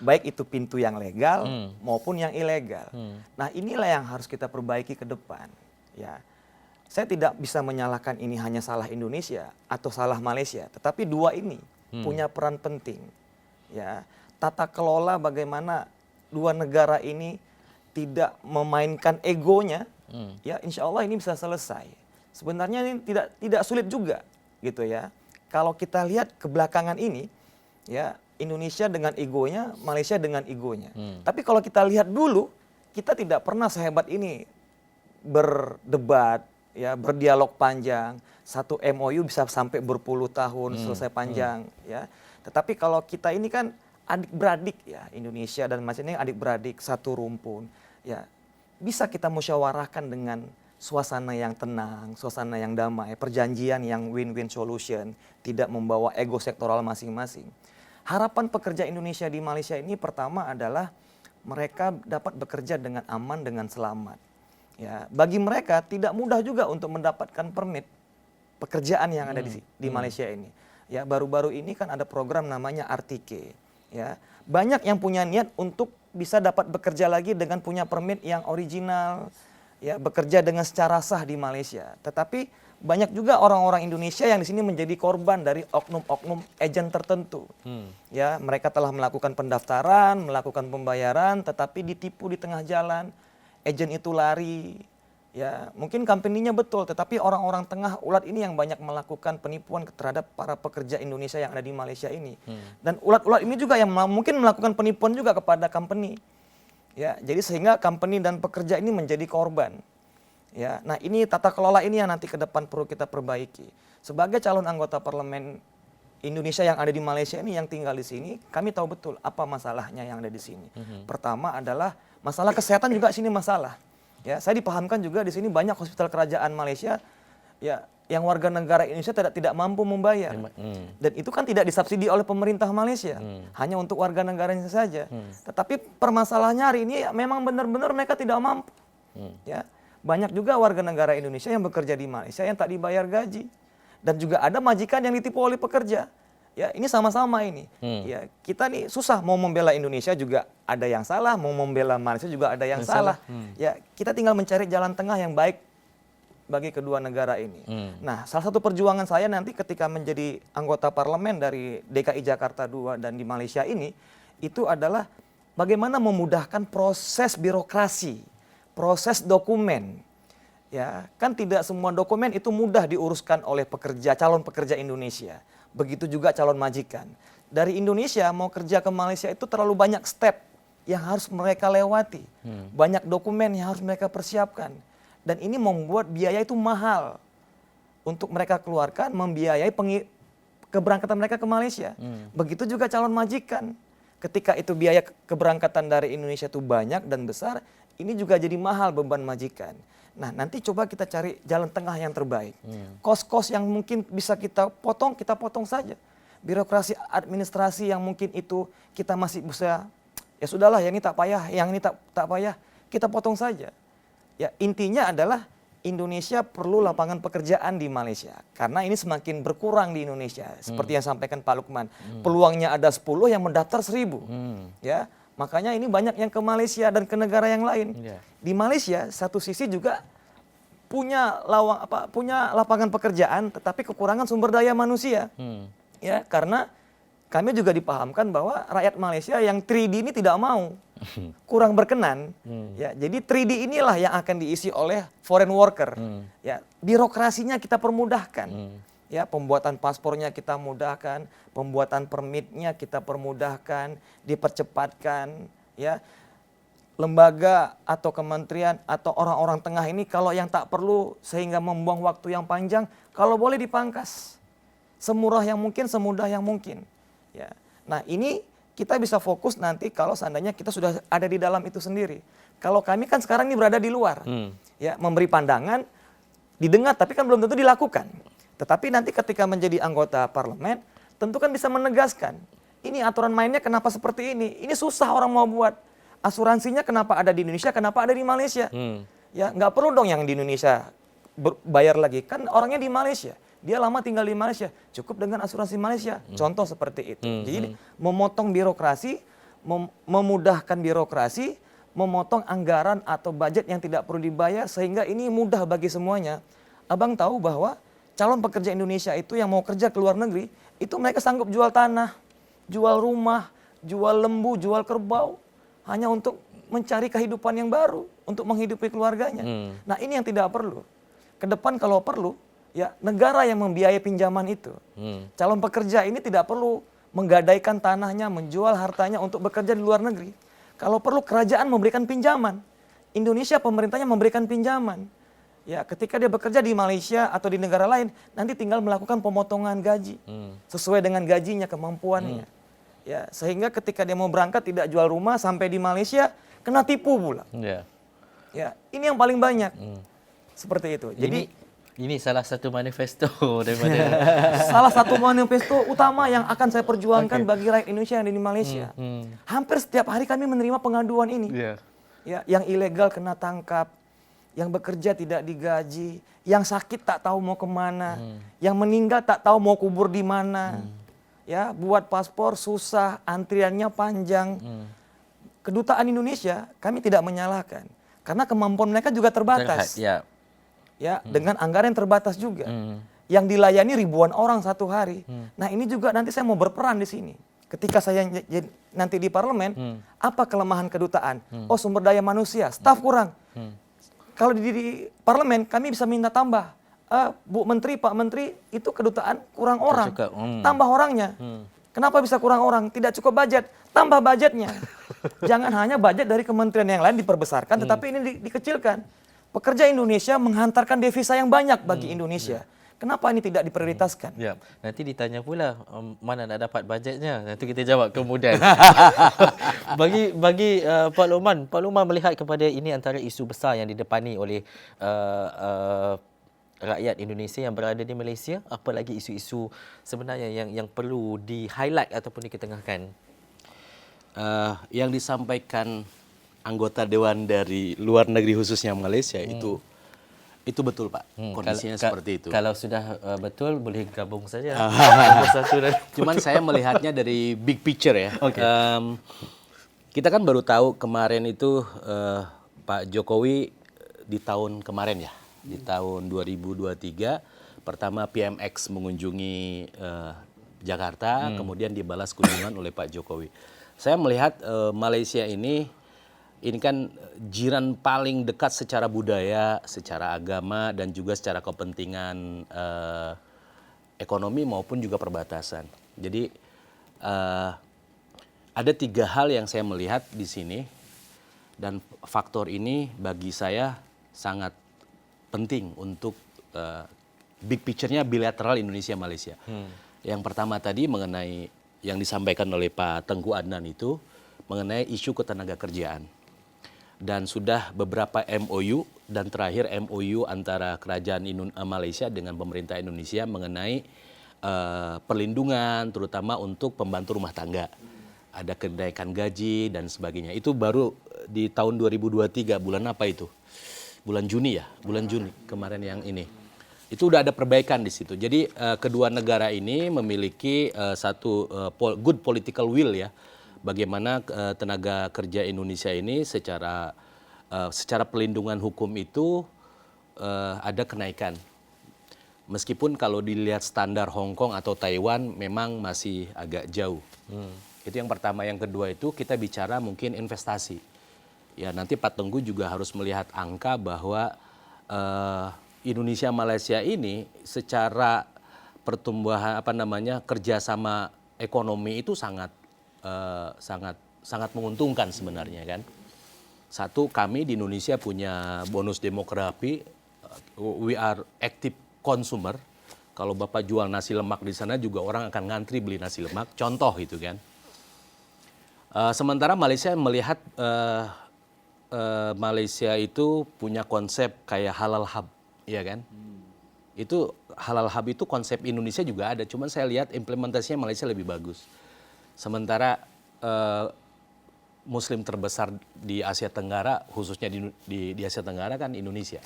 baik itu pintu yang legal maupun yang ilegal. Nah, inilah yang harus kita perbaiki ke depan. Ya, saya tidak bisa menyalahkan ini hanya salah Indonesia atau salah Malaysia, tetapi dua ini punya peran penting. Ya, tata kelola bagaimana dua negara ini tidak memainkan egonya, ya insya Allah ini bisa selesai. Sebenarnya ini tidak sulit juga, gitu ya. Kalau kita lihat kebelakangan ini, ya Indonesia dengan egonya, Malaysia dengan egonya. Tapi kalau kita lihat dulu, kita tidak pernah sehebat ini berdebat, ya berdialog panjang. Satu MOU bisa sampai berpuluh tahun selesai panjang, ya. Tetapi kalau kita ini kan adik-beradik ya, Indonesia dan Malaysia ini adik-beradik satu rumpun. Ya, bisa kita musyawarahkan dengan suasana yang tenang, suasana yang damai, perjanjian yang win-win solution, tidak membawa ego sektoral masing-masing. Harapan pekerja Indonesia di Malaysia ini pertama adalah mereka dapat bekerja dengan aman, dengan selamat. Ya, bagi mereka tidak mudah juga untuk mendapatkan permit pekerjaan yang ada di Malaysia ini. Ya, baru-baru ini kan ada program namanya RTK. Ya, banyak yang punya niat untuk bisa dapat bekerja lagi dengan punya permit yang original, ya bekerja dengan secara sah di Malaysia. Tetapi banyak juga orang-orang Indonesia yang di sini menjadi korban dari oknum-oknum agen tertentu. Ya, mereka telah melakukan pendaftaran, melakukan pembayaran, tetapi ditipu di tengah jalan. Agen itu lari. Ya, mungkin company-nya betul, tetapi orang-orang tengah ulat ini yang banyak melakukan penipuan terhadap para pekerja Indonesia yang ada di Malaysia ini. Dan ulat-ulat ini juga yang mungkin melakukan penipuan juga kepada company. Ya, jadi sehingga company dan pekerja ini menjadi korban. Ya, nah ini tata kelola ini yang nanti ke depan perlu kita perbaiki. Sebagai calon anggota parlemen Indonesia yang ada di Malaysia ini yang tinggal di sini, kami tahu betul apa masalahnya yang ada di sini. Pertama adalah masalah kesehatan juga sini masalah. Ya, saya dipahamkan juga di sini banyak hospital kerajaan Malaysia ya yang warga negara Indonesia tidak mampu membayar. Dan itu kan tidak disubsidi oleh pemerintah Malaysia, hanya untuk warga negaranya saja. Tetapi permasalahannya hari ini ya, memang benar-benar mereka tidak mampu. Ya, banyak juga warga negara Indonesia yang bekerja di Malaysia yang tak dibayar gaji. Dan juga ada majikan yang ditipu oleh pekerja. Ya, ini sama-sama ini. Ya, kita nih susah mau membela Indonesia juga ada yang salah, mau membela Malaysia juga ada yang salah. Ya, kita tinggal mencari jalan tengah yang baik bagi kedua negara ini. Nah, salah satu perjuangan saya nanti ketika menjadi anggota parlemen dari DKI Jakarta 2 dan di Malaysia ini, itu adalah bagaimana memudahkan proses birokrasi, proses dokumen. Ya, kan tidak semua dokumen itu mudah diuruskan oleh calon pekerja Indonesia. Begitu juga calon majikan. Dari Indonesia mau kerja ke Malaysia itu terlalu banyak step yang harus mereka lewati. Banyak dokumen yang harus mereka persiapkan. Dan ini membuat biaya itu mahal untuk mereka keluarkan, membiayai keberangkatan mereka ke Malaysia. Begitu juga calon majikan. Ketika itu biaya keberangkatan dari Indonesia itu banyak dan besar, ini juga jadi mahal beban majikan. Nah, nanti coba kita cari jalan tengah yang terbaik. Kos-kos yang mungkin bisa kita potong saja. Birokrasi administrasi yang mungkin itu kita masih bisa, ya sudahlah, yang ini tak payah, yang ini tak payah, kita potong saja. Ya, intinya adalah Indonesia perlu lapangan pekerjaan di Malaysia. Karena ini semakin berkurang di Indonesia. Seperti yang sampaikan Pak Lukman. Peluangnya ada 10 yang mendaftar 1000. Ya. Makanya ini banyak yang ke Malaysia dan ke negara yang lain. Di Malaysia satu sisi juga punya lapangan pekerjaan, tetapi kekurangan sumber daya manusia. Ya, karena kami juga dipahamkan bahwa rakyat Malaysia yang 3D ini tidak mau, kurang berkenan. Ya, jadi 3D inilah yang akan diisi oleh foreign worker. Ya, birokrasinya kita permudahkan. Ya, pembuatan paspornya kita mudahkan, pembuatan permitnya kita permudahkan, dipercepatkan. Ya, lembaga atau kementerian atau orang-orang tengah ini kalau yang tak perlu sehingga membuang waktu yang panjang, kalau boleh dipangkas. Semurah yang mungkin, semudah yang mungkin. Ya. Nah ini kita bisa fokus nanti kalau seandainya kita sudah ada di dalam itu sendiri. Kalau kami kan sekarang ini berada di luar, ya memberi pandangan, didengar tapi kan belum tentu dilakukan. Tetapi nanti ketika menjadi anggota parlemen, tentu kan bisa menegaskan. Ini aturan mainnya kenapa seperti ini? Ini susah orang mau buat. Asuransinya kenapa ada di Indonesia, kenapa ada di Malaysia? Ya nggak perlu dong yang di Indonesia bayar lagi. Kan orangnya di Malaysia. Dia lama tinggal di Malaysia. Cukup dengan asuransi Malaysia. Contoh seperti itu. Jadi memotong birokrasi, memudahkan birokrasi, memotong anggaran atau budget yang tidak perlu dibayar sehingga ini mudah bagi semuanya. Abang tahu bahwa calon pekerja Indonesia itu yang mau kerja ke luar negeri, itu mereka sanggup jual tanah, jual rumah, jual lembu, jual kerbau, hanya untuk mencari kehidupan yang baru, untuk menghidupi keluarganya. Nah ini yang tidak perlu. Ke depan kalau perlu, ya negara yang membiayai pinjaman itu. Calon pekerja ini tidak perlu menggadaikan tanahnya, menjual hartanya untuk bekerja di luar negeri. Kalau perlu kerajaan memberikan pinjaman. Indonesia pemerintahnya memberikan pinjaman. Ya, ketika dia bekerja di Malaysia atau di negara lain, nanti tinggal melakukan pemotongan gaji sesuai dengan gajinya, kemampuannya. Ya, sehingga ketika dia mau berangkat tidak jual rumah sampai di Malaysia kena tipu pula. Ya, ini yang paling banyak. Seperti itu. Jadi ini salah satu manifesto daripada salah satu manifesto utama yang akan saya perjuangkan bagi rakyat Indonesia yang ada di Malaysia. Hampir setiap hari kami menerima pengaduan ini. Ya, yang ilegal kena tangkap, yang bekerja tidak digaji, yang sakit tak tahu mau kemana, yang meninggal tak tahu mau kubur di mana. Ya, buat paspor susah, antriannya panjang. Kedutaan Indonesia kami tidak menyalahkan karena kemampuan mereka juga terbatas. Ya, dengan anggaran yang terbatas juga. Yang dilayani ribuan orang satu hari. Nah, ini juga nanti saya mau berperan di sini. Ketika saya nanti di parlemen, apa kelemahan kedutaan? Oh, sumber daya manusia, staf kurang. Kalau di parlemen kami bisa minta tambah. Bu Menteri, Pak Menteri, itu kedutaan kurang orang. Tambah orangnya. Kenapa bisa kurang orang? Tidak cukup budget. Tambah budgetnya. Jangan hanya budget dari kementerian yang lain diperbesarkan, tetapi ini dikecilkan. Pekerja Indonesia menghantarkan devisa yang banyak bagi Indonesia. Kenapa ini tidak diprioritaskan? Ya, nanti ditanya pula mana nak dapat bajetnya. Nanti kita jawab kemudian. bagi Pak Luqman melihat kepada ini antara isu besar yang didepani oleh rakyat Indonesia yang berada di Malaysia, apa lagi isu-isu sebenarnya yang perlu di-highlight ataupun diketengahkan? Yang disampaikan anggota dewan dari luar negeri khususnya Malaysia itu betul Pak, kondisinya seperti itu. Kalau sudah betul boleh gabung saja. Cuman saya melihatnya dari big picture ya. Kita kan baru tahu kemarin itu Pak Jokowi di tahun kemarin ya, di tahun 2023 pertama PMX mengunjungi Jakarta, kemudian dibalas kunjungan oleh Pak Jokowi. Saya melihat Malaysia ini kan jiran paling dekat secara budaya, secara agama, dan juga secara kepentingan ekonomi maupun juga perbatasan. Jadi ada 3 hal yang saya melihat di sini, dan faktor ini bagi saya sangat penting untuk big picture-nya bilateral Indonesia-Malaysia. Yang pertama tadi mengenai yang disampaikan oleh Pak Tengku Adnan itu mengenai isu ketenaga kerjaan. Dan sudah beberapa MOU dan terakhir MOU antara Kerajaan Malaysia dengan pemerintah Indonesia mengenai perlindungan terutama untuk pembantu rumah tangga. Ada kenaikan gaji dan sebagainya. Itu baru di tahun 2023, bulan apa itu? Bulan Juni ya, bulan Juni kemarin yang ini. Itu udah ada perbaikan di situ. Jadi kedua negara ini memiliki satu good political will ya. Bagaimana tenaga kerja Indonesia ini secara pelindungan hukum itu ada kenaikan. Meskipun kalau dilihat standar Hong Kong atau Taiwan memang masih agak jauh. Itu yang pertama. Yang kedua itu kita bicara mungkin investasi. Ya nanti Pak Tengku juga harus melihat angka bahwa Indonesia Malaysia ini secara pertumbuhan kerjasama ekonomi itu sangat menguntungkan sebenarnya kan. Satu, kami di Indonesia punya bonus demografi, we are active consumer. Kalau Bapak jual nasi lemak di sana juga orang akan ngantri beli nasi lemak, contoh itu kan. Sementara Malaysia melihat Malaysia itu punya konsep kayak halal hub, ya kan? Itu halal hub itu konsep Indonesia juga ada, cuman saya lihat implementasinya Malaysia lebih bagus. Sementara Muslim terbesar di Asia Tenggara, khususnya di Asia Tenggara kan Indonesia.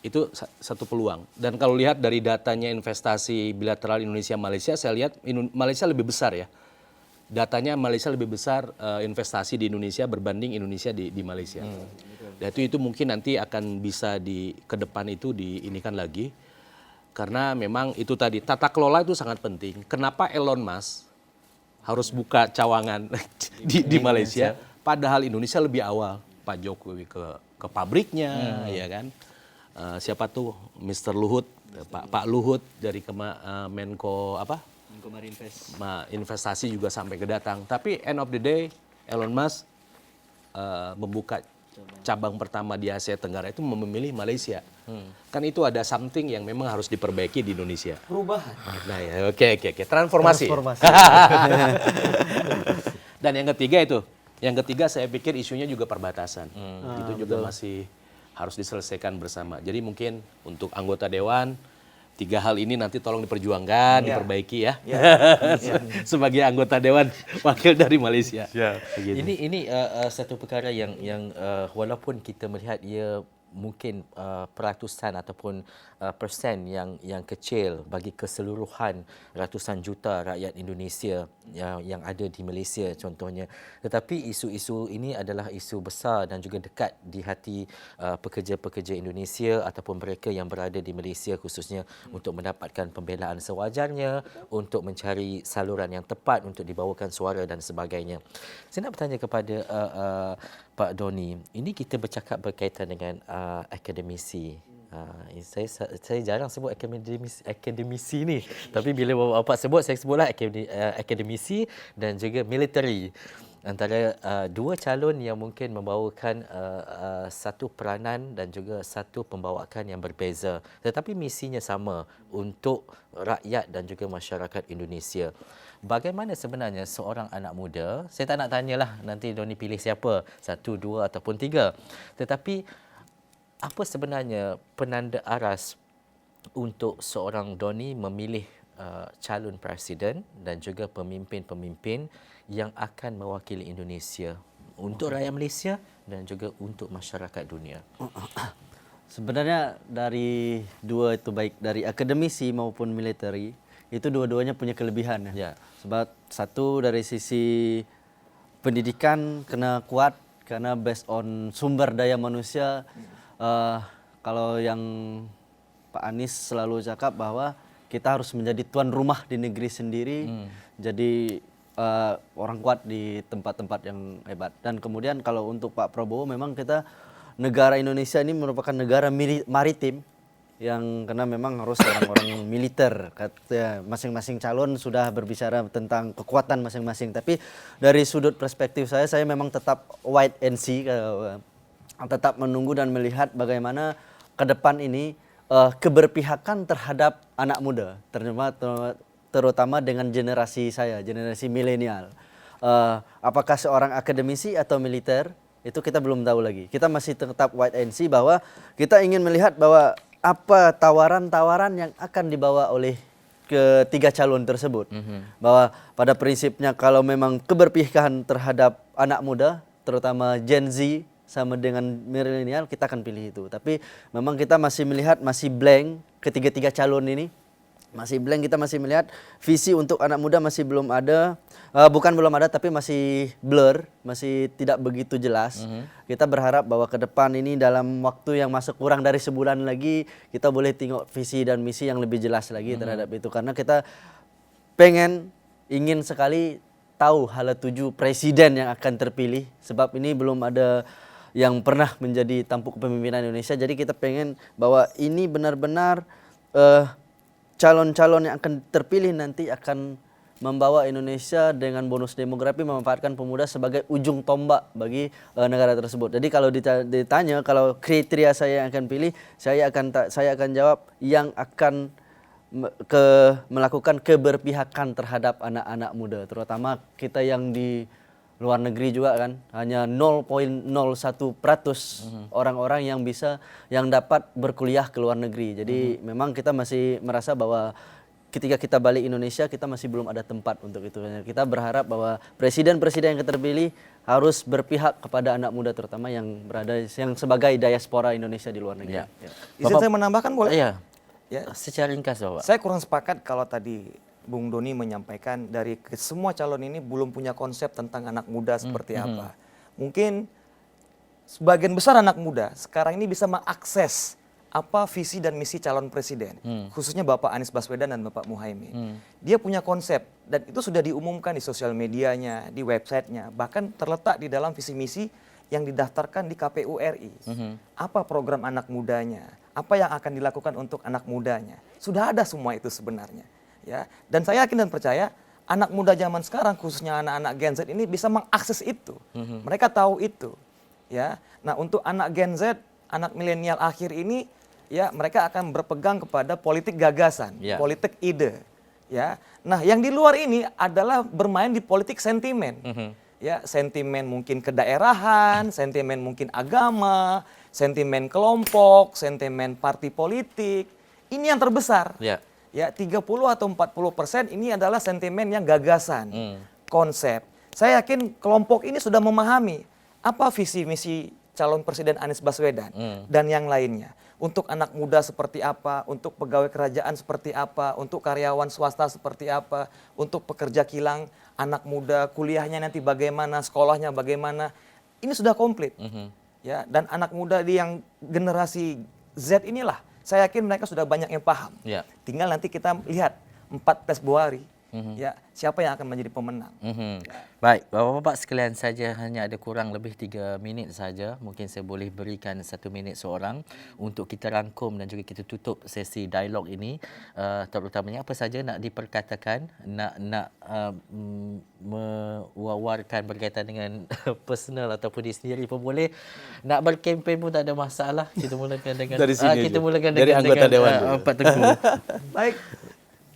Itu satu peluang. Dan kalau lihat dari datanya investasi bilateral Indonesia-Malaysia, saya lihat Malaysia lebih besar ya. Datanya Malaysia lebih besar investasi di Indonesia berbanding Indonesia di Malaysia. Dan itu mungkin nanti akan bisa ke depan itu diinikan lagi. Karena memang itu tadi, tata kelola itu sangat penting. Kenapa Elon Musk harus buka cawangan di Malaysia, padahal Indonesia lebih awal. Pak Jokowi ke pabriknya, ya kan? Siapa tuh Mr. Luhut, Pak Luhut dari Menko apa? Menko Marinvest. Investasi juga sampai kedatang. Tapi end of the day Elon Musk membuka cabang pertama di Asia Tenggara itu memilih Malaysia. Kan itu ada something yang memang harus diperbaiki di Indonesia. Perubahan. Nah ya, oke. Transformasi. Dan yang ketiga saya pikir isunya juga perbatasan. Itu juga masih harus diselesaikan bersama. Jadi mungkin untuk anggota dewan 3 hal ini nanti tolong diperjuangkan, diperbaiki ya. Sebagai anggota dewan wakil dari Malaysia. Begitu. Ini satu perkara yang walaupun kita melihat ia mungkin peratusan ataupun persen yang kecil bagi keseluruhan ratusan juta rakyat Indonesia yang ada di Malaysia contohnya, tetapi isu-isu ini adalah isu besar dan juga dekat di hati pekerja-pekerja Indonesia ataupun mereka yang berada di Malaysia khususnya untuk mendapatkan pembelaan sewajarnya, untuk mencari saluran yang tepat untuk dibawakan suara dan sebagainya. Saya nak bertanya kepada Pak Doni, ini kita bercakap berkaitan dengan akademisi. Saya jarang sebut akademisi ni, tapi bila Bapak sebut, saya sebutlah akademisi dan juga military. Antara dua calon yang mungkin membawakan satu peranan dan juga satu pembawaan yang berbeza, tetapi misinya sama untuk rakyat dan juga masyarakat Indonesia. Bagaimana sebenarnya seorang anak muda, saya tak nak tanyalah nanti Doni pilih siapa, 1, 2 ataupun 3. Tetapi apa sebenarnya penanda aras untuk seorang Doni memilih calon presiden dan juga pemimpin-pemimpin yang akan mewakili Indonesia untuk rakyat Malaysia dan juga untuk masyarakat dunia? Sebenarnya dari dua itu, baik dari akademisi maupun military, itu dua-duanya punya kelebihan ya. Sebab satu dari sisi pendidikan kena kuat karena based on sumber daya manusia. Kalau yang Pak Anies selalu cakap bahwa kita harus menjadi tuan rumah di negeri sendiri, jadi orang kuat di tempat-tempat yang hebat. Dan kemudian kalau untuk Pak Prabowo, memang kita negara Indonesia ini merupakan negara maritim yang karena memang harus orang-orang militer. Masing-masing calon sudah berbicara tentang kekuatan masing-masing. Tapi dari sudut perspektif saya memang tetap wait and see, tetap menunggu dan melihat bagaimana ke depan ini keberpihakan terhadap anak muda, terutama dengan generasi saya, generasi milenial. Apakah seorang akademisi atau militer, itu kita belum tahu lagi. Kita masih tetap wait and see, bahwa kita ingin melihat bahwa apa tawaran-tawaran yang akan dibawa oleh ketiga calon tersebut. Bahwa pada prinsipnya kalau memang keberpihakan terhadap anak muda, terutama Gen Z sama dengan milenial, kita akan pilih itu. Tapi memang kita masih melihat, masih blank ketiga-tiga calon ini. Masih blank, kita masih melihat visi untuk anak muda masih belum ada. Bukan belum ada, tapi masih blur, masih tidak begitu jelas. Kita berharap bahwa ke depan ini dalam waktu yang masuk kurang dari sebulan lagi, kita boleh tengok visi dan misi yang lebih jelas lagi terhadap itu. Karena kita ingin sekali tahu hala tuju presiden yang akan terpilih. Sebab ini belum ada yang pernah menjadi tampuk kepemimpinan Indonesia. Jadi kita pengen bahwa ini benar-benar calon-calon yang akan terpilih nanti akan membawa Indonesia dengan bonus demografi memanfaatkan pemuda sebagai ujung tombak bagi negara tersebut. Jadi kalau ditanya kalau kriteria saya yang akan pilih, saya akan jawab yang akan melakukan keberpihakan terhadap anak-anak muda, terutama kita yang di luar negeri juga kan, hanya 0,01% orang-orang yang dapat berkuliah ke luar negeri. Jadi memang kita masih merasa bahwa ketika kita balik Indonesia kita masih belum ada tempat untuk itu. Kita berharap bahwa presiden-presiden yang terpilih harus berpihak kepada anak muda, terutama yang sebagai diaspora Indonesia di luar negeri. Ya. Izin saya menambahkan boleh? Ya. Ya. Secara ringkas Bapak. Saya kurang sepakat kalau tadi Bung Doni menyampaikan dari semua calon ini belum punya konsep tentang anak muda seperti apa. Mungkin sebagian besar anak muda sekarang ini bisa mengakses apa visi dan misi calon presiden, khususnya Bapak Anies Baswedan dan Bapak Muhaimin. Dia punya konsep dan itu sudah diumumkan di sosial medianya, di websitenya, bahkan terletak di dalam visi misi yang didaftarkan di KPU RI. Apa program anak mudanya? Apa yang akan dilakukan untuk anak mudanya? Sudah ada semua itu sebenarnya. Ya, dan saya yakin dan percaya anak muda zaman sekarang khususnya anak-anak Gen Z ini bisa mengakses itu. Mereka tahu itu. Ya. Nah, untuk anak Gen Z, anak milenial akhir ini ya mereka akan berpegang kepada politik gagasan, politik ide. Ya. Nah, yang di luar ini adalah bermain di politik sentimen. Ya, sentimen mungkin kedaerahan, sentimen mungkin agama, sentimen kelompok, sentimen parti politik. Ini yang terbesar. Ya, 30 atau 40% ini adalah sentimen yang gagasan, konsep. Saya yakin kelompok ini sudah memahami apa visi misi calon presiden Anies Baswedan dan yang lainnya. Untuk anak muda seperti apa, untuk pegawai kerajaan seperti apa, untuk karyawan swasta seperti apa, untuk pekerja kilang, anak muda kuliahnya nanti bagaimana, sekolahnya bagaimana. Ini sudah komplit. Ya, dan anak muda yang generasi Z inilah saya yakin mereka sudah banyak yang paham. Tinggal nanti kita lihat 4 Februari, ya siapa yang akan menjadi pemenang. Baik, Bapak-bapak sekalian saja hanya ada kurang lebih 3 minit saja. Mungkin saya boleh berikan 1 minit seorang untuk kita rangkum dan juga kita tutup sesi dialog ini. Terutamanya apa saja nak diperkatakan, nak mewawarkan berkaitan dengan personal ataupun diri sendiri pun boleh. Nak berkempen pun tak ada masalah. Kita mulakan dengan dari sini kita mulakan dari dengan anggota dewan Pak Tengku. Baik,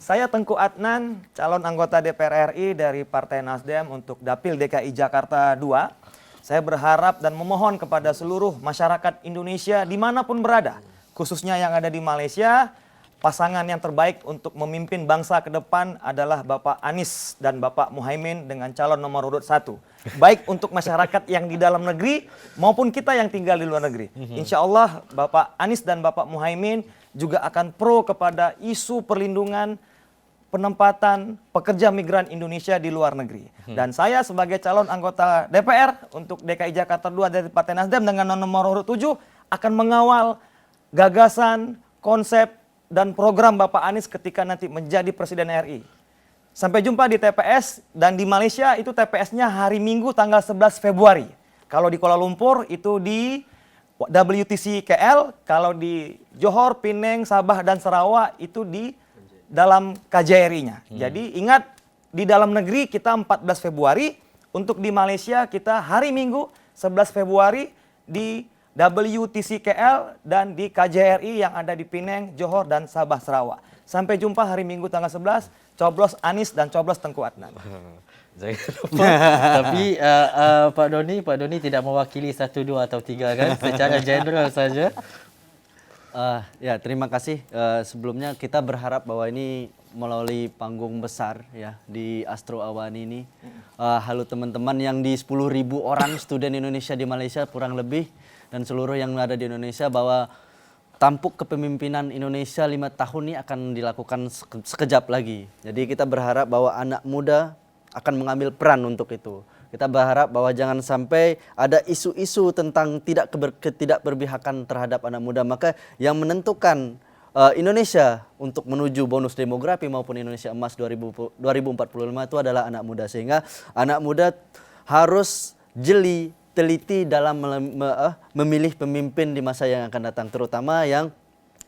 saya Tengku Adnan, calon anggota DPR RI dari Partai Nasdem untuk Dapil DKI Jakarta 2. Saya berharap dan memohon kepada seluruh masyarakat Indonesia dimanapun berada, khususnya yang ada di Malaysia, pasangan yang terbaik untuk memimpin bangsa ke depan adalah Bapak Anies dan Bapak Muhaimin dengan calon nomor urut 1. Baik untuk masyarakat yang di dalam negeri maupun kita yang tinggal di luar negeri. Insya Allah Bapak Anies dan Bapak Muhaimin juga akan pro kepada isu perlindungan penempatan pekerja migran Indonesia di luar negeri. Dan saya sebagai calon anggota DPR untuk DKI Jakarta 2 dari Partai Nasdem dengan nomor urut 7 akan mengawal gagasan, konsep, dan program Bapak Anies ketika nanti menjadi Presiden RI. Sampai jumpa di TPS, dan di Malaysia itu TPS-nya hari Minggu tanggal 11 Februari. Kalau di Kuala Lumpur itu di WTC KL, kalau di Johor, Penang, Sabah, dan Sarawak itu di dalam KJRI-nya. Jadi ingat, di dalam negeri kita 14 Februari, untuk di Malaysia kita hari Minggu 11 Februari di WTC KL dan di KJRI yang ada di Penang, Johor, dan Sabah, Sarawak. Sampai jumpa hari Minggu tanggal 11, coblos Anies dan coblos Tengku Adnan. Jangan lupa. Tapi Pak Doni tidak mewakili 1, 2 atau 3 kan? Secara general saja. Ya, terima kasih. Sebelumnya kita berharap bahwa ini melalui panggung besar ya di Astro Awani ini. Halo teman-teman yang di 10.000 orang student Indonesia di Malaysia kurang lebih, dan seluruh yang ada di Indonesia, bahwa tampuk kepemimpinan Indonesia 5 tahun ini akan dilakukan sekejap lagi. Jadi kita berharap bahwa anak muda akan mengambil peran untuk itu. Kita berharap bahwa jangan sampai ada isu-isu tentang tidak berpihakan terhadap anak muda. Maka yang menentukan Indonesia untuk menuju bonus demografi maupun Indonesia Emas 2045 itu adalah anak muda. Sehingga anak muda harus jeli, teliti dalam memilih pemimpin di masa yang akan datang, terutama yang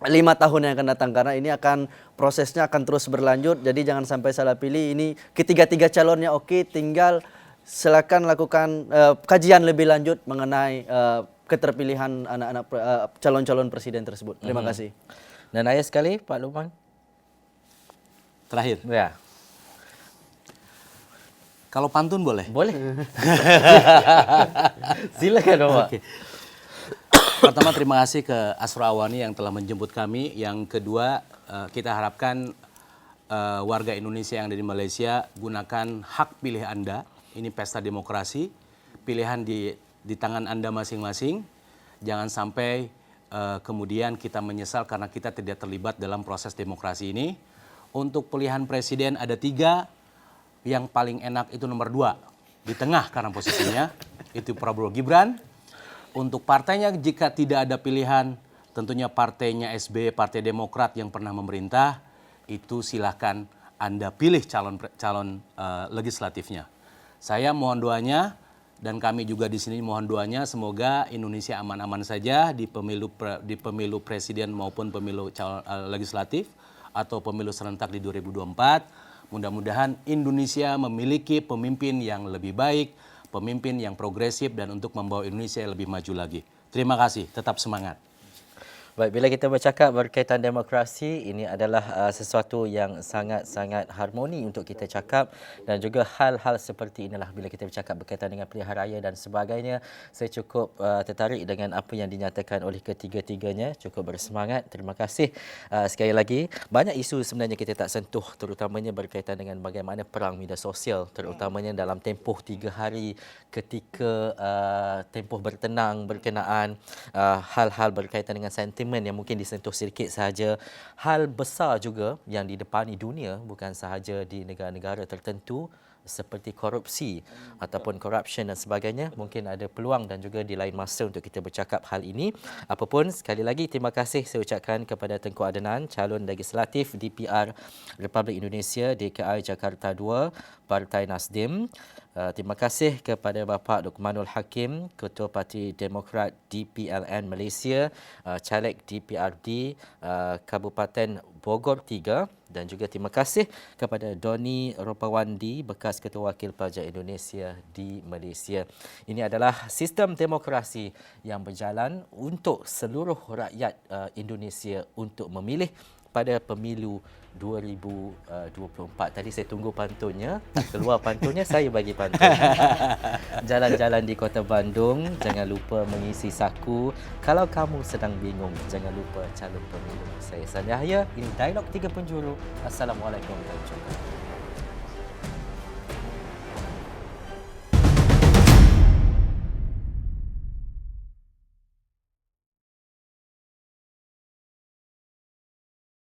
5 tahun yang akan datang, karena ini akan prosesnya akan terus berlanjut. Jadi jangan sampai salah pilih. Ini ketiga calonnya oke, tinggal silakan lakukan kajian lebih lanjut mengenai keterpilihan anak-anak calon-calon presiden tersebut. Terima kasih. Dan ayah sekali Pak Lukman. Terakhir, Ya, kalau pantun boleh? boleh. Silakan Bapak. Oke. Pertama, terima kasih ke Asra Awani yang telah menjemput kami. Yang kedua, kita harapkan warga Indonesia yang ada di Malaysia gunakan hak pilih Anda. Ini pesta demokrasi, pilihan di tangan Anda masing-masing. Jangan sampai kemudian kita menyesal karena kita tidak terlibat dalam proses demokrasi ini. Untuk pilihan presiden ada 3, yang paling enak itu nomor 2, di tengah karena posisinya, itu Prabowo Gibran. Untuk partainya jika tidak ada pilihan, tentunya partainya SBY, Partai Demokrat yang pernah memerintah, itu silahkan Anda pilih calon legislatifnya. Saya mohon doanya, dan kami juga di sini mohon doanya, semoga Indonesia aman-aman saja di pemilu presiden maupun pemilu legislatif atau pemilu serentak di 2024. Mudah-mudahan Indonesia memiliki pemimpin yang lebih baik, pemimpin yang progresif, dan untuk membawa Indonesia lebih maju lagi. Terima kasih, tetap semangat. Baik, bila kita bercakap berkaitan demokrasi, ini adalah sesuatu yang sangat-sangat harmoni untuk kita cakap, dan juga hal-hal seperti inilah bila kita bercakap berkaitan dengan pilihan raya dan sebagainya. Saya cukup tertarik dengan apa yang dinyatakan oleh ketiga-tiganya, cukup bersemangat. Terima kasih sekali lagi. Banyak isu sebenarnya kita tak sentuh, terutamanya berkaitan dengan bagaimana perang media sosial, terutamanya dalam tempoh 3 hari ketika tempoh bertenang berkenaan hal-hal berkaitan dengan sentimen yang mungkin disentuh sedikit sahaja. Hal besar juga yang didepani dunia, bukan sahaja di negara-negara tertentu seperti korupsi ataupun corruption dan sebagainya. Mungkin ada peluang dan juga di lain masa untuk kita bercakap hal ini. Apapun, sekali lagi terima kasih saya ucapkan kepada Tengku Adnan, calon legislatif DPR Republik Indonesia DKI Jakarta 2 Partai Nasdim. Terima kasih kepada Bapak Luqmanul Hakim, Ketua Parti Demokrat DPLN Malaysia, caleg DPRD Kabupaten Bogor 3, dan juga terima kasih kepada Doni Ropawandi, bekas Ketua Wakil Pelajar Indonesia di Malaysia. Ini adalah sistem demokrasi yang berjalan untuk seluruh rakyat Indonesia untuk memilih pada pemilu 2024. Tadi saya tunggu pantunnya, tak keluar pantunnya, saya bagi pantun. Jalan-jalan di Kota Bandung, jangan lupa mengisi saku. Kalau kamu sedang bingung, jangan lupa calon pemilu. Saya Sanjaya, ini Dialog 3 Penjuru. Assalamualaikum warahmatullahi wabarakatuh.